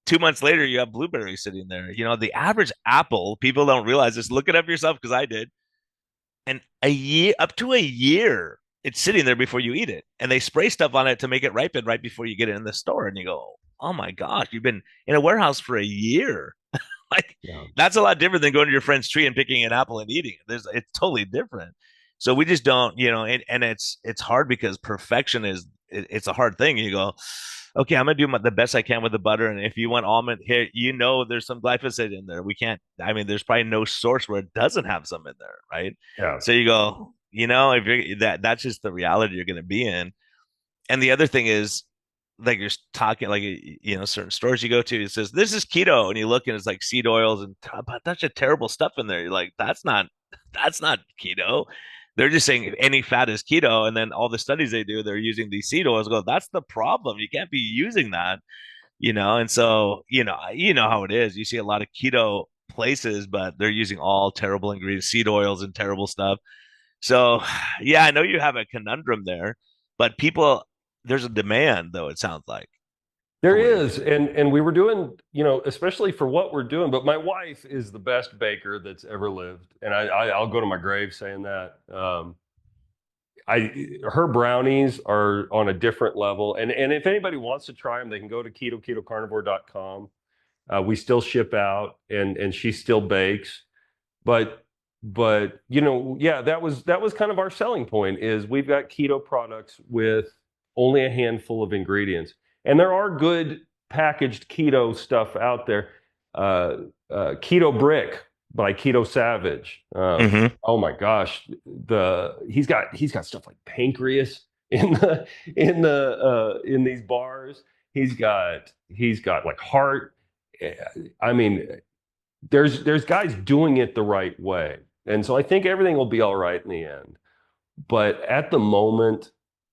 2 months later you have blueberries sitting there? The average apple, people don't realize this. Look it up yourself, because I did. And a year, up to a year, it's sitting there before you eat it, and they spray stuff on it to make it ripen right before you get it in the store, and you go, oh my gosh, you've been in a warehouse for a year. Like, Yeah. that's a lot different than going to your friend's tree and picking an apple and eating it. It's totally different. So we just don't, and it's hard because perfection it's a hard thing. You go, okay, I'm gonna do the best I can with the butter, and if you want almond here, there's some glyphosate in there. We can't. I mean, there's probably no source where it doesn't have some in there, right? Yeah. So you go, if you're that's just the reality you're gonna be in. And the other thing is, like you're talking, like certain stores you go to, it says this is keto, and you look and it's like seed oils and a bunch of terrible stuff in there. You're like, that's not keto. They're just saying any fat is keto, and then all the studies they do, they're using these seed oils. Go, that's the problem. You can't be using that. And so you know how it is. You see a lot of keto places, but they're using all terrible ingredients, seed oils, and terrible stuff. So, yeah, I know you have a conundrum there, but there's a demand, though, it sounds like, There for what you're is, doing. and we were doing, especially for what we're doing. But my wife is the best baker that's ever lived, and I'll go to my grave saying that. Her brownies are on a different level, and if anybody wants to try them, they can go to keto-keto-carnivore.com. We still ship out, and she still bakes, but yeah, that was kind of our selling point, is we've got keto products with only a handful of ingredients. And there are good packaged keto stuff out there. Keto Brick by Keto Savage. Hmm. Oh my gosh, he's got stuff like pancreas in these bars. He's got like heart. I mean, there's guys doing it the right way, and so I think everything will be all right in the end. But at the moment,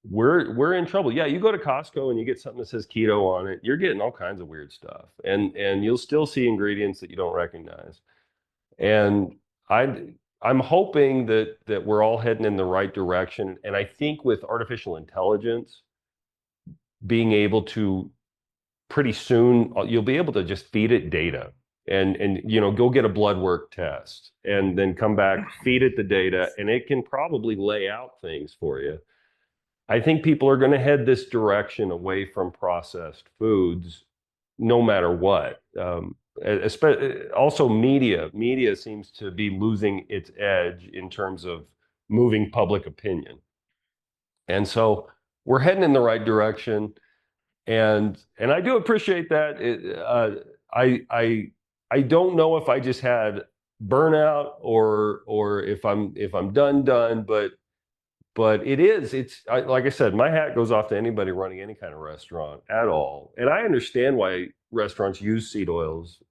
we're in trouble. Yeah, you go to Costco and you get something that says keto on it, you're getting all kinds of weird stuff, and you'll still see ingredients that you don't recognize. And I'm hoping that we're all heading in the right direction. And I think with artificial intelligence being able to pretty soon, you'll be able to just feed it data and go get a blood work test and then come back, feed it the data, and it can probably lay out things for you. I think people are going to head this direction away from processed foods, no matter what. Also, media seems to be losing its edge in terms of moving public opinion, and so we're heading in the right direction. And I do appreciate that. I don't know if I just had burnout or if I'm done, but like I said, my hat goes off to anybody running any kind of restaurant at all. And I understand why restaurants use seed oils.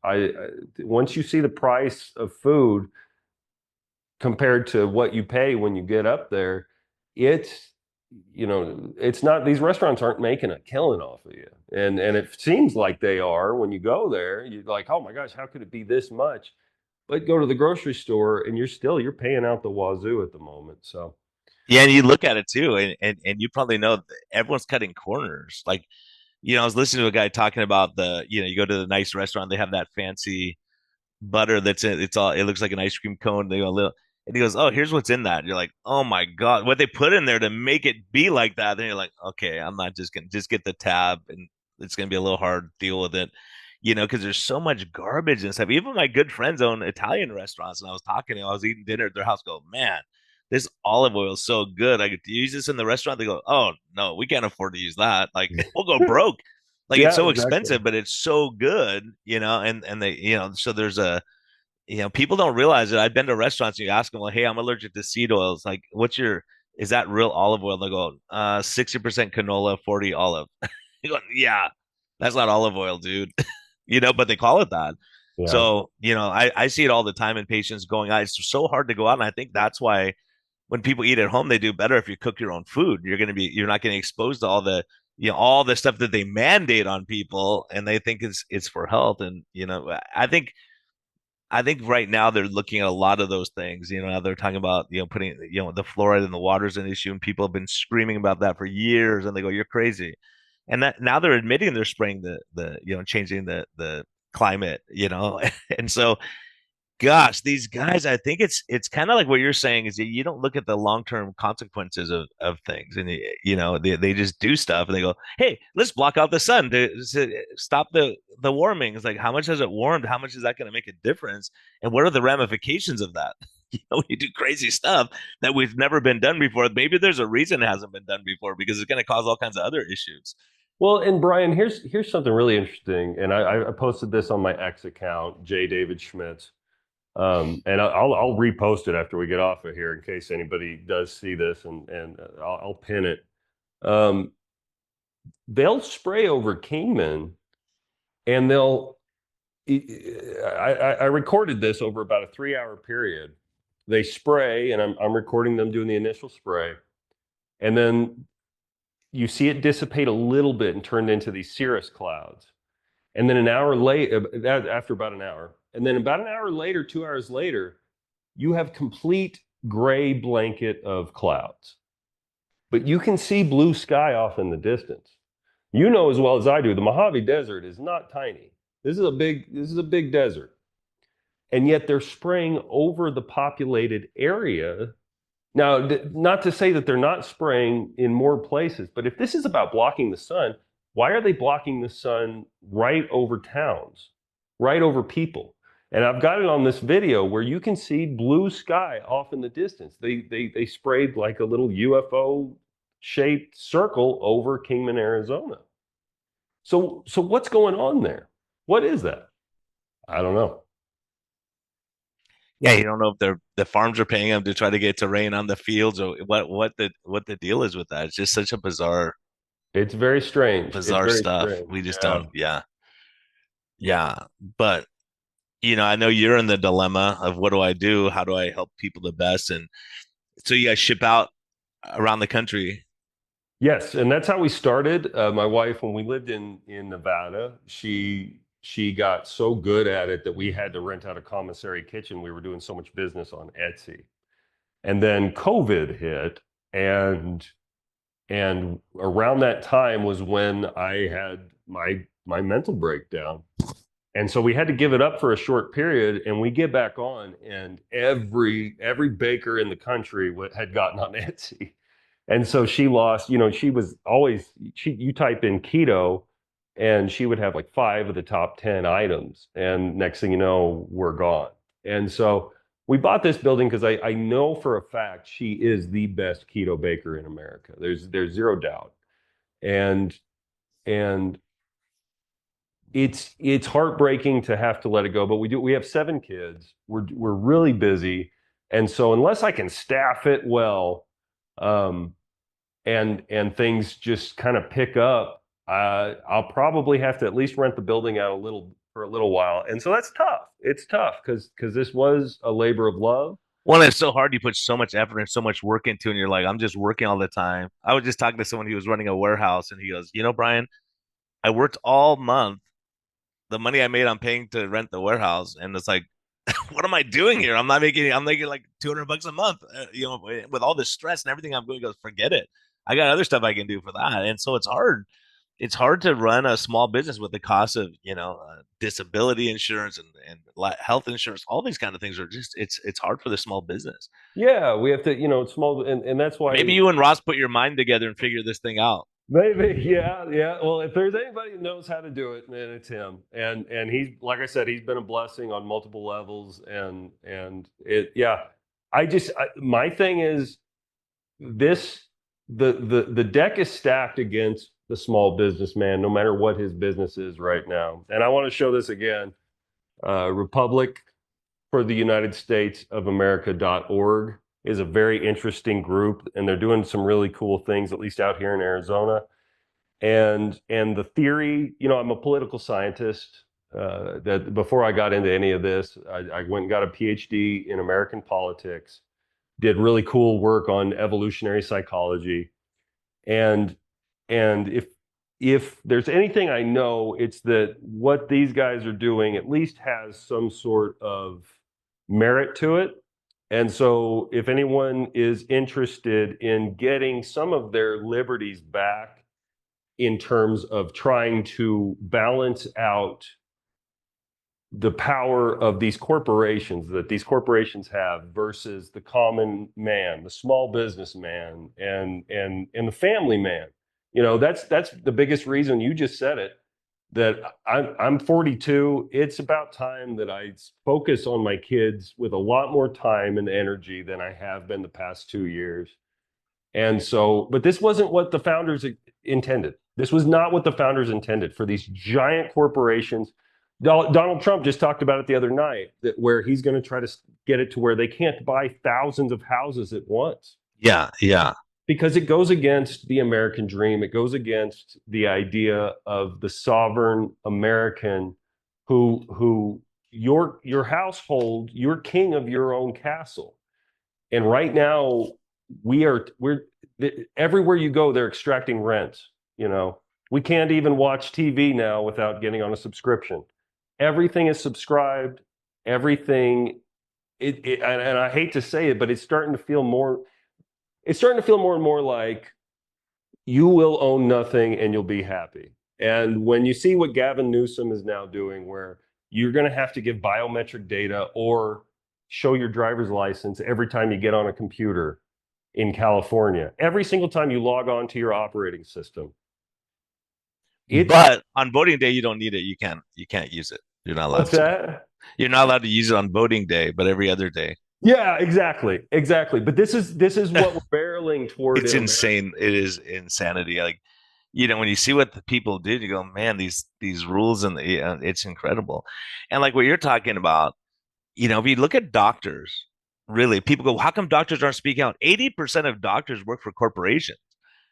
Once you see the price of food compared to what you pay when you get up there, it's it's not, these restaurants aren't making a killing off of you. And it seems like they are when you go there. You're like, oh my gosh, how could it be this much? But go to the grocery store and you're paying out the wazoo at the moment. So Yeah, and you look at it too, and you probably know that everyone's cutting corners. Like, I was listening to a guy talking about you go to the nice restaurant, they have that fancy butter that's it looks like an ice cream cone. They go a little, and he goes, "Oh, here's what's in that." You're like, "Oh my God, what they put in there to make it be like that?" Then you're like, "Okay, I'm not just gonna just get the tab, and it's gonna be a little hard to deal with it." Because there's so much garbage and stuff. Even my good friends own Italian restaurants, and I was talking to them, I was eating dinner at their house, go, "Man, this olive oil is so good. I get to use this in the restaurant." They go, "Oh no, we can't afford to use that. Like, we'll go broke. Like, it's yeah, so exactly. expensive, but it's so good, and they, so there's people don't realize it. I've been to restaurants and you ask them, well, hey, I'm allergic to seed oils. Like, is that real olive oil? They go, 60% canola, 40 olive. You go, yeah, that's not olive oil, dude. But they call it that. Yeah. So, I see it all the time in patients going out. It's so hard to go out. And I think that's why when people eat at home, they do better if you cook your own food. You're not getting exposed to all the stuff that they mandate on people and they think it's for health. And, I think right now they're looking at a lot of those things. Now they're talking about, putting, the fluoride in the water is an issue, and people have been screaming about that for years, and they go, "You're crazy." And that now they're admitting they're spraying changing the climate, and so gosh, these guys, I think it's kind of like what you're saying is that you don't look at the long-term consequences of things, and they just do stuff and they go, "Hey, let's block out the sun to stop the warming." It's like, how much has it warmed? How much is that going to make a difference? And what are the ramifications of that? We do crazy stuff that we've never been done before. Maybe there's a reason it hasn't been done before because it's going to cause all kinds of other issues. Well, and Brian, here's something really interesting, and I posted this on my X account, J David Schmitz. And I'll repost it after we get off of here in case anybody does see this, and I'll pin it. Um, they'll spray over Kingman, and I recorded this over about a 3 hour period. They spray, and I'm recording them doing the initial spray, and then you see it dissipate a little bit and turn into these cirrus clouds. And then an hour later, after about an hour, and then about an hour later, 2 hours later, you have complete gray blanket of clouds. But you can see blue sky off in the distance. You know as well as I do, the Mojave Desert is not tiny. This is a big desert. And yet they're spraying over the populated area. Now, not to say that they're not spraying in more places, but if this is about blocking the sun, why are they blocking the sun right over towns, right over people? And I've got it on this video where you can see blue sky off in the distance. They sprayed like a little UFO shaped circle over Kingman, Arizona. So what's going on there? What is that? I don't know. Yeah, you don't know if the farms are paying them to try to get to rain on the fields or what the deal is with that. It's just such a It's very strange. It's bizarre very stuff. strange. We just Yeah. don't. Yeah, yeah. But I know you're in the dilemma of what do I do? How do I help people the best? And so you guys ship out around the country. Yes, and that's how we started. My wife, when we lived in Nevada, she got so good at it that we had to rent out a commissary kitchen. We were doing so much business on Etsy. And then COVID hit, and around that time was when I had my mental breakdown. And so we had to give it up for a short period, and we get back on, and every baker in the country had gotten on Etsy. And so she lost, she was always, you type in keto, and she would have like 5 of the top 10 items. And next thing you know, we're gone. And so we bought this building because I know for a fact she is the best keto baker in America. There's zero doubt. And and it's heartbreaking to have to let it go, but we have 7 kids. We're really busy. And so unless I can staff it well, um, and things just kind of pick up, I'll probably have to at least rent the building out for a little while. And so that's tough. It's tough because this was a labor of love. One, it's so hard. You put so much effort and so much work into, and you're like, I'm just working all the time. I was just talking to someone who was running a warehouse, and he goes, Brian, I worked all month. The money I made on paying to rent the warehouse, and it's like, what am I doing here? I'm making like $200 a month, with all this stress and everything I'm doing. He goes, forget it. I got other stuff I can do for that. And so it's hard. It's hard to run a small business with the cost of, disability insurance and health insurance. All these kind of things are just, it's hard for the small business. Yeah, we have to, it's small, and that's Maybe why. you and Ross put your mind together and figure this thing out. Maybe, yeah, yeah. Well, if there's anybody who knows how to do it, man, it's him. And he's, like I said, he's been a blessing on multiple levels. And it, yeah. My thing is this: the deck is stacked against the small businessman, no matter what his business is right now. And I want to show this again. Republic for the United States of America.org is a very interesting group, and they're doing some really cool things, at least out here in Arizona. And the theory, I'm a political scientist. That before I got into any of this, I went and got a PhD in American politics, did really cool work on evolutionary psychology, and if there's anything I know, it's that what these guys are doing at least has some sort of merit to it. And so if anyone is interested in getting some of their liberties back in terms of trying to balance out the power of these corporations that these corporations have versus the common man, the small businessman, and the family man. That's the biggest reason. You just said it, that I'm 42. It's about time that I focus on my kids with a lot more time and energy than I have been the past 2 years. And so, but this wasn't what the founders intended. This was not what the founders intended for these giant corporations. Donald Trump just talked about it the other night, that where he's going to try to get it to where they can't buy thousands of houses at once. Yeah, yeah. Because it goes against the American dream. It goes against the idea of the sovereign American who your household, you're king of your own castle. And right now we're everywhere you go, they're extracting rent. We can't even watch TV now without getting on a subscription. Everything is subscribed. Everything, and I hate to say it, but it's starting to feel more. It's starting to feel more and more like you will own nothing and you'll be happy. And when you see what Gavin Newsom is now doing, where you're going to have to give biometric data or show your driver's license every time you get on a computer in California, every single time you log on to your operating system. But on voting day, you don't need it. You can't use it. You're not allowed What's to. that? You're not allowed to use it on voting day, but every other day. Yeah, exactly. But this is what we're spiraling toward It's an American. insane. It is insanity. Like, when you see what the people did, you go, man, these rules, and it's incredible. And like what you're talking about, if you look at doctors, really, people go, how come doctors aren't speaking out? 80% of doctors work for corporations.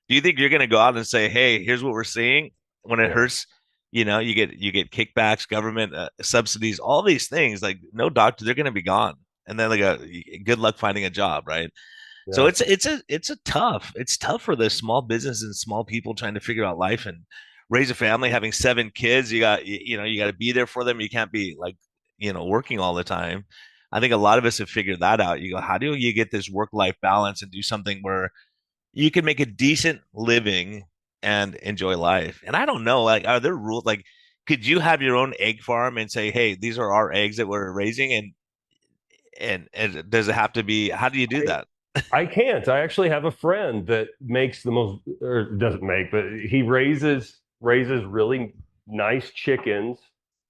Do you think you're going to go out and say, hey, here's what we're seeing when it Yeah, hurts? You get kickbacks, government subsidies, all these things. Like, no doctor, they're going to be gone, and then like good luck finding a job, right? So yeah. it's tough for the small business and small people trying to figure out life and raise a family, having 7 kids. You got to be there for them. You can't be like, working all the time. I think a lot of us have figured that out. You go, how do you get this work-life balance and do something where you can make a decent living and enjoy life? And I don't know, like, are there rules? Like, could you have your own egg farm and say, hey, these are our eggs that we're raising, and does it have to be, how do you do I, that? I can't. I actually have a friend that makes the most, or doesn't make, but he raises really nice chickens,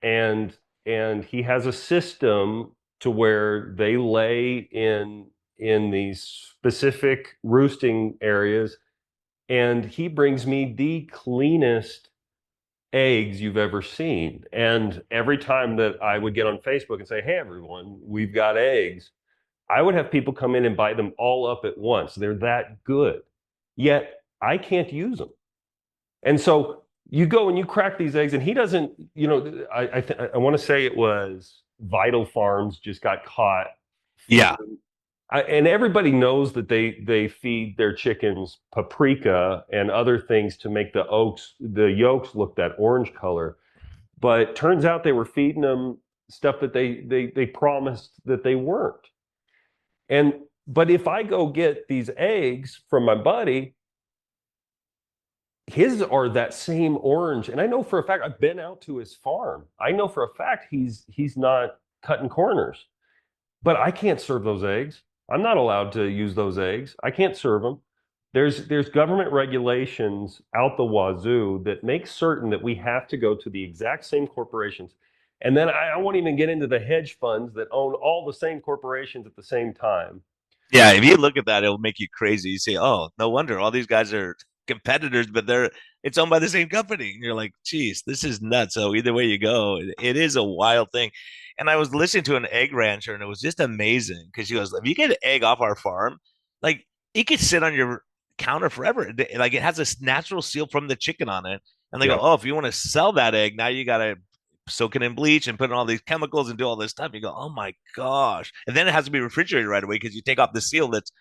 and he has a system to where they lay in these specific roosting areas, and he brings me the cleanest eggs you've ever seen. And every time that I would get on Facebook and say, "Hey everyone, we've got eggs," I would have people come in and buy them all up at once. They're that good. Yet I can't use them. And so you go and you crack these eggs, and he doesn't, I want to say it was Vital Farms just got caught Yeah. feeding. And everybody knows that they feed their chickens paprika and other things to make the yolks look that orange color. But turns out they were feeding them stuff that they promised that they weren't. And but if I go get these eggs from my buddy, his are that same orange. And I know for a fact, I've been out to his farm. I know for a fact he's not cutting corners. But I can't serve those eggs. I'm not allowed to use those eggs. I can't serve them. There's government regulations out the wazoo that make certain that we have to go to the exact same corporations. And then I won't even get into the hedge funds that own all the same corporations at the same time. Yeah, if you look at that, it'll make you crazy. You say, "Oh, no wonder all these guys are competitors, but it's owned by the same company." And you're like, "Geez, this is nuts." So either way you go, it is a wild thing. And I was listening to an egg rancher, and it was just amazing because she goes, "If you get an egg off our farm, like it could sit on your counter forever. Like it has this natural seal from the chicken on it." And they go, Yeah, "Oh, if you want to sell that egg, now you got to soak it in bleach and put in all these chemicals and do all this stuff." You go, oh my gosh. And then it has to be refrigerated right away because you take off the seal that's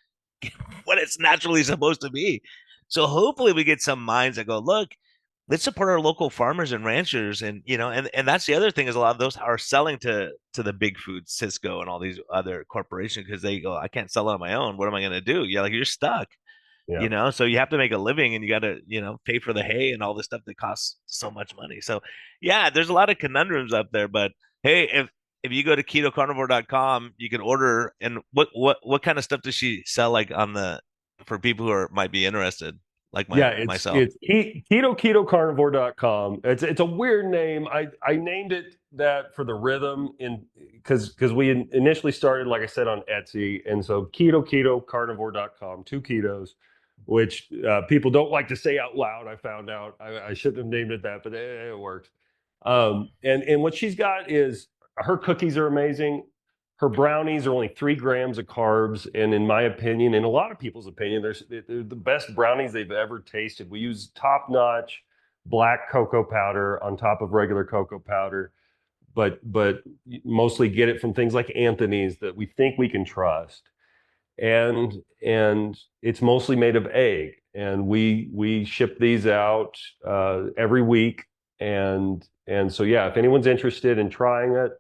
what it's naturally supposed to be. So hopefully we get some minds that go, look, let's support our local farmers and ranchers. And and that's the other thing, is a lot of those are selling to the big food, Cisco and all these other corporations, because they go, I can't sell it on my own. What am I going to do? Yeah, like you're stuck. yeah. So you have to make a living, and you got to pay for the hay and all this stuff that costs so much money. So yeah, there's a lot of conundrums up there. But hey, if you go to ketocarnivore.com, you can order. And what kind of stuff does she sell, like on the for people who might be interested, like Yeah, myself? Keto Carnivore.com. It's a weird name. I named it that for the rhythm in because we initially started, like I said, on Etsy. And so Keto Carnivore.com, two ketos, which people don't like to say out loud. I found out I shouldn't have named it that, but it worked. And what she's got is her cookies are amazing. Her brownies are only 3 grams of carbs, and in my opinion, in a lot of people's opinion, they're the best brownies they've ever tasted. We use top-notch black cocoa powder on top of regular cocoa powder, but mostly get it from things like Anthony's that we think we can trust. And it's mostly made of egg, and we ship these out every week. And so yeah, if anyone's interested in trying it,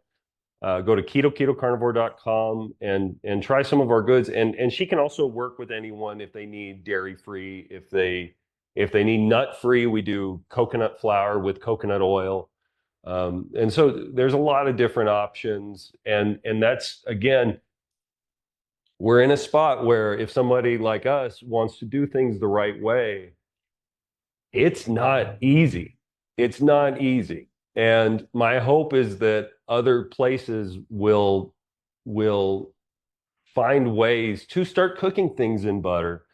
go to ketocarnivore.com and try some of our goods. And she can also work with anyone if they need dairy free, if they need nut free. We do coconut flour with coconut oil. And so there's a lot of different options. And that's, again, we're in a spot where if somebody like us wants to do things the right way, it's not easy. It's not easy. And my hope is that other places will find ways to start cooking things in butter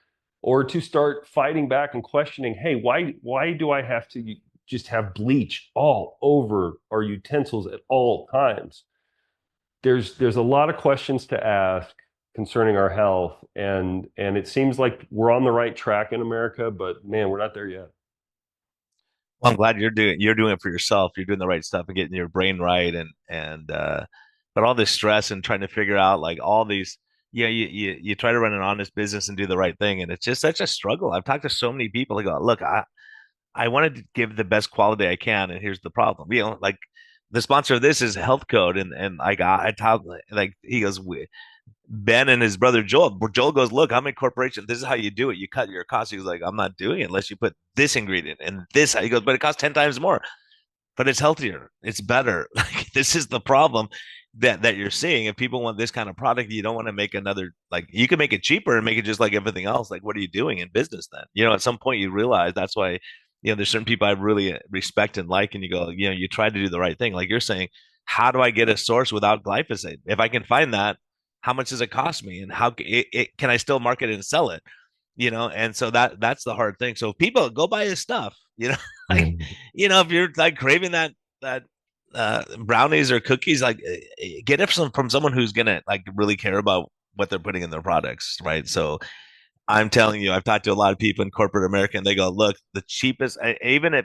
or to start fighting back and questioning, hey, why do I have to just have bleach all over our utensils at all times? There's a lot of questions to ask concerning our health, and it seems like we're on the right track in America, but man, we're not there yet. Well, I'm glad you're doing it for yourself. You're doing the right stuff and getting your brain right, and but all this stress and trying to figure out like all these, you try to run an honest business and do the right thing, and it's just such a struggle. I've talked to so many people who go, look, I wanted to give the best quality I can, and here's the problem. Like the sponsor of this is Health Code, and like I talk like he goes, Ben and his brother Joel. Joel goes, look, I'm in corporation. This is how you do it. You cut your costs. He was like, I'm not doing it unless you put this ingredient and this. He goes, but it costs 10 times more, but it's healthier. It's better. Like this is the problem that you're seeing. If people want this kind of product, you don't want to make another, like you can make it cheaper and make it just like everything else. Like, what are you doing in business then? At some point you realize that's why, there's certain people I really respect and like, and you go, you try to do the right thing. Like you're saying, how do I get a source without glyphosate? If I can find that, how much does it cost me? And how can I still market it and sell it? And so that's the hard thing. So people go buy his stuff, like, Mhm. if you're like craving that brownies or cookies, like get it from someone who's gonna like really care about what they're putting in their products, right? So I'm telling you, I've talked to a lot of people in corporate America, and they go, look, the cheapest, even if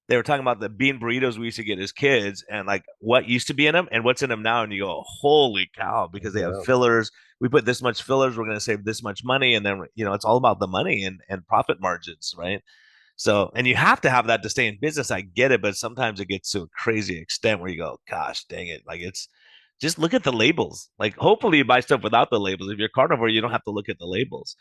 they were talking about the bean burritos we used to get as kids and like what used to be in them and what's in them now. And you go, holy cow, because they have Yeah. fillers. We put this much fillers, we're going to save this much money. And then, it's all about the money and profit margins, right? So, and you have to have that to stay in business. I get it, but sometimes it gets to a crazy extent where you go, gosh, dang it. Like it's just look at the labels. Like hopefully you buy stuff without the labels. If you're carnivore, you don't have to look at the labels.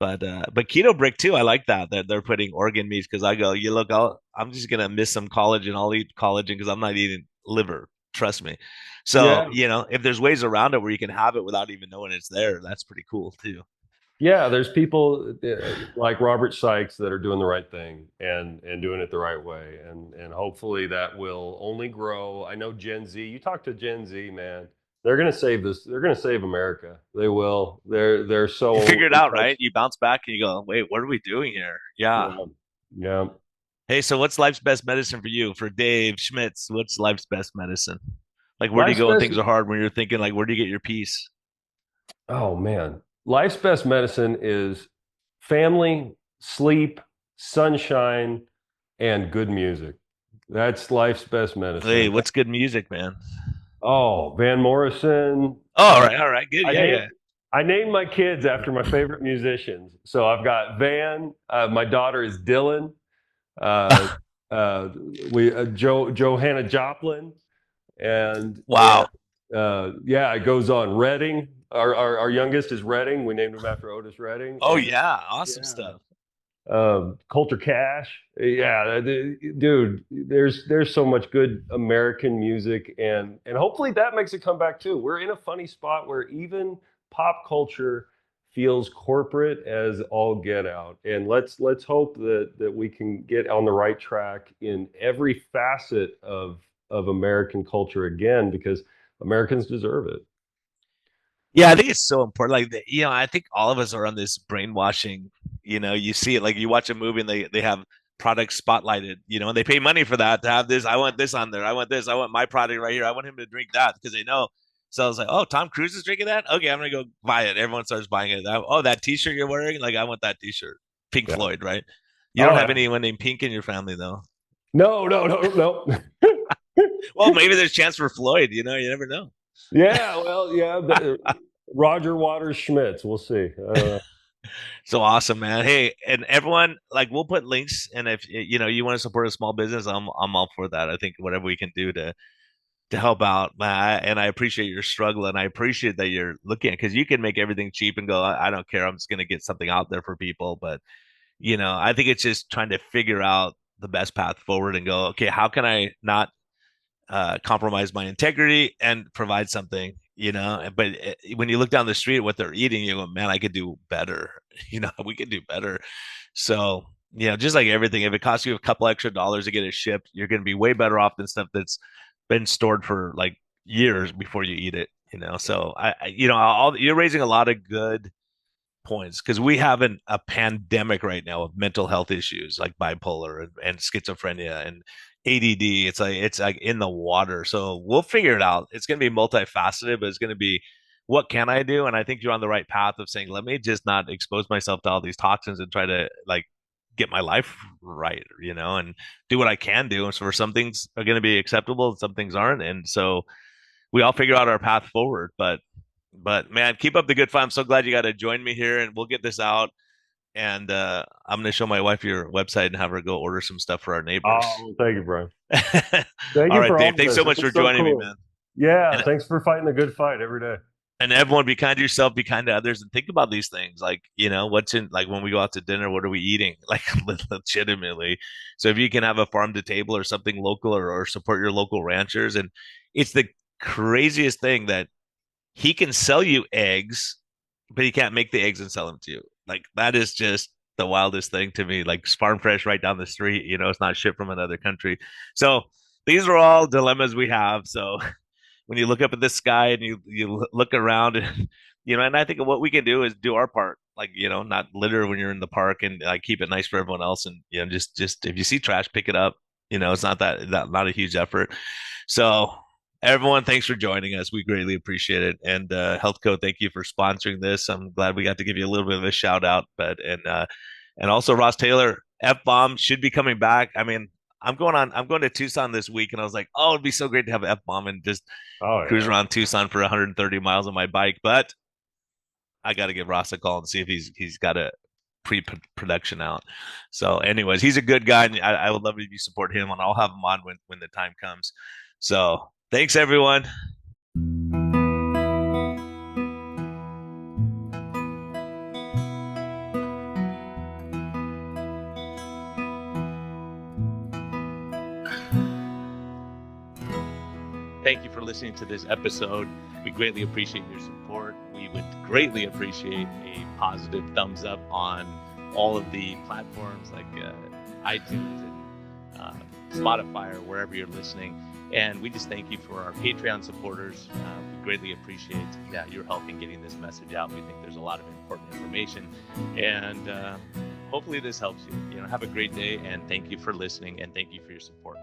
But Keto Brick too, I like that they're putting organ meats because I go, you look, I'm just gonna miss some collagen. I'll eat collagen because I'm not eating liver. Trust me. So Yeah. if there's ways around it where you can have it without even knowing it's there, that's pretty cool too. Yeah, there's people like Robert Sykes that are doing the right thing and doing it the right way, and hopefully that will only grow. I know Gen Z. You talk to Gen Z, man, they're going to save this. They're going to save America. They will. They're You so figure it in out, right? touch. You bounce back and you go, wait, what are we doing here? Yeah. Yeah, yeah. Hey, so what's life's best medicine for you? For Dave Schmitz, what's life's best medicine? Like, where do you Life's go when best. things are hard? When you're thinking, like, where do you get your peace? Oh man, life's best medicine is family, sleep, sunshine, and good music. That's life's best Hey, medicine. what's good music, man? Oh, Van Morrison. Oh, all right, good. I Yeah, named yeah. I named my kids after my favorite musicians. So I've got Van. My daughter is Dylan. Uh, uh, we Johanna Joplin, and Wow. yeah, it goes on. Redding. Our youngest is Redding. We named him after Otis Redding. Oh And yeah, awesome yeah, stuff. Coulter Cash. Yeah, dude, there's so much good American music, and hopefully that makes it come back too. We're in a funny spot where even pop culture feels corporate as all get out, and let's hope that we can get on the right track in every facet of American culture again, because Americans deserve it. Yeah, I think it's so important. Like, I think all of us are on this brainwashing. You see it like you watch a movie and they have products spotlighted. And they pay money for that to have this. I want this on there. I want this. I want my product right here. I want him to drink that because they know. So I was like, oh, Tom Cruise is drinking that. Okay, I'm gonna go buy it. Everyone starts buying it. Oh, that T-shirt you're wearing, like I want that T-shirt. Pink Yeah. Floyd, right? You don't Oh have yeah. anyone named Pink in your family though. No, no, no, no. Well, maybe there's chance for Floyd. You never know. Yeah, well, yeah. Roger Waters Schmitz. We'll see. So awesome, man. Hey, and everyone, like we'll put links, and if you want to support a small business, I'm all for that. I think whatever we can do to help out, man. And I appreciate your struggle, and I appreciate that you're looking at because you can make everything cheap and go, I don't care. I'm just gonna get something out there for people. But I think it's just trying to figure out the best path forward and go, okay, how can I not compromise my integrity and provide something, but when you look down the street at what they're eating, you go, man, I could do better. We could do better. So, just like everything, if it costs you a couple extra dollars to get it shipped, you're going to be way better off than stuff that's been stored for like years before you eat it. So all you're raising a lot of good points, because we have a pandemic right now of mental health issues like bipolar and schizophrenia and ADD. It's like in the water. So we'll figure it out. It's going to be multifaceted, but it's going to be, what can I do? And I think you're on the right path of saying, let me just not expose myself to all these toxins and try to like get my life right, and do what I can do. And so for some things are going to be acceptable and some things aren't. And so we all figure out our path forward. But man, keep up the good fight. I'm so glad you got to join me here, and we'll get this out. And I'm gonna show my wife your website and have her go order some stuff for our neighbors. Oh, thank you, Brian. Thank All you right, for all Dave. of Thanks this. so This much for is so joining me, cool. man. Yeah, And thanks for fighting the good fight every day. and everyone, be kind to yourself, be kind to others, and think about these things. Like, what's in, like, when we go out to dinner, what are we eating? Like, legitimately. So if you can have a farm to table or something local, or support your local ranchers. And it's the craziest thing that he can sell you eggs, but he can't make the eggs and sell them to you. Like, that is just the wildest thing to me. Like, farm fresh right down the street, it's not shipped from another country. So these are all dilemmas we have. So when you look up at the sky and you look around, and and I think what we can do is do our part. Like, not litter when you're in the park, and like keep it nice for everyone else. And just if you see trash, pick it up. It's not not a huge effort. So everyone, thanks for joining us. We greatly appreciate it. And Health Code, thank you for sponsoring this. I'm glad we got to give you a little bit of a shout out. But and also Ross Taylor, FBOMB should be coming back. I mean, I'm going to Tucson this week, and I was like, oh, it'd be so great to have FBOMB and just Oh cruise yeah. around Tucson for 130 miles on my bike. But I got to give Ross a call and see if he's got a pre-production out. So, anyways, he's a good guy, and I would love if you support him, and I'll have him on when the time comes. So, thanks everyone. Thank you for listening to this episode. We greatly appreciate your support. We would greatly appreciate a positive thumbs up on all of the platforms like iTunes and Spotify, or wherever you're listening. And we just thank you for our Patreon supporters. We greatly appreciate your help in getting this message out. We think there's a lot of important information, and hopefully this helps you. Have a great day, and thank you for listening, and thank you for your support.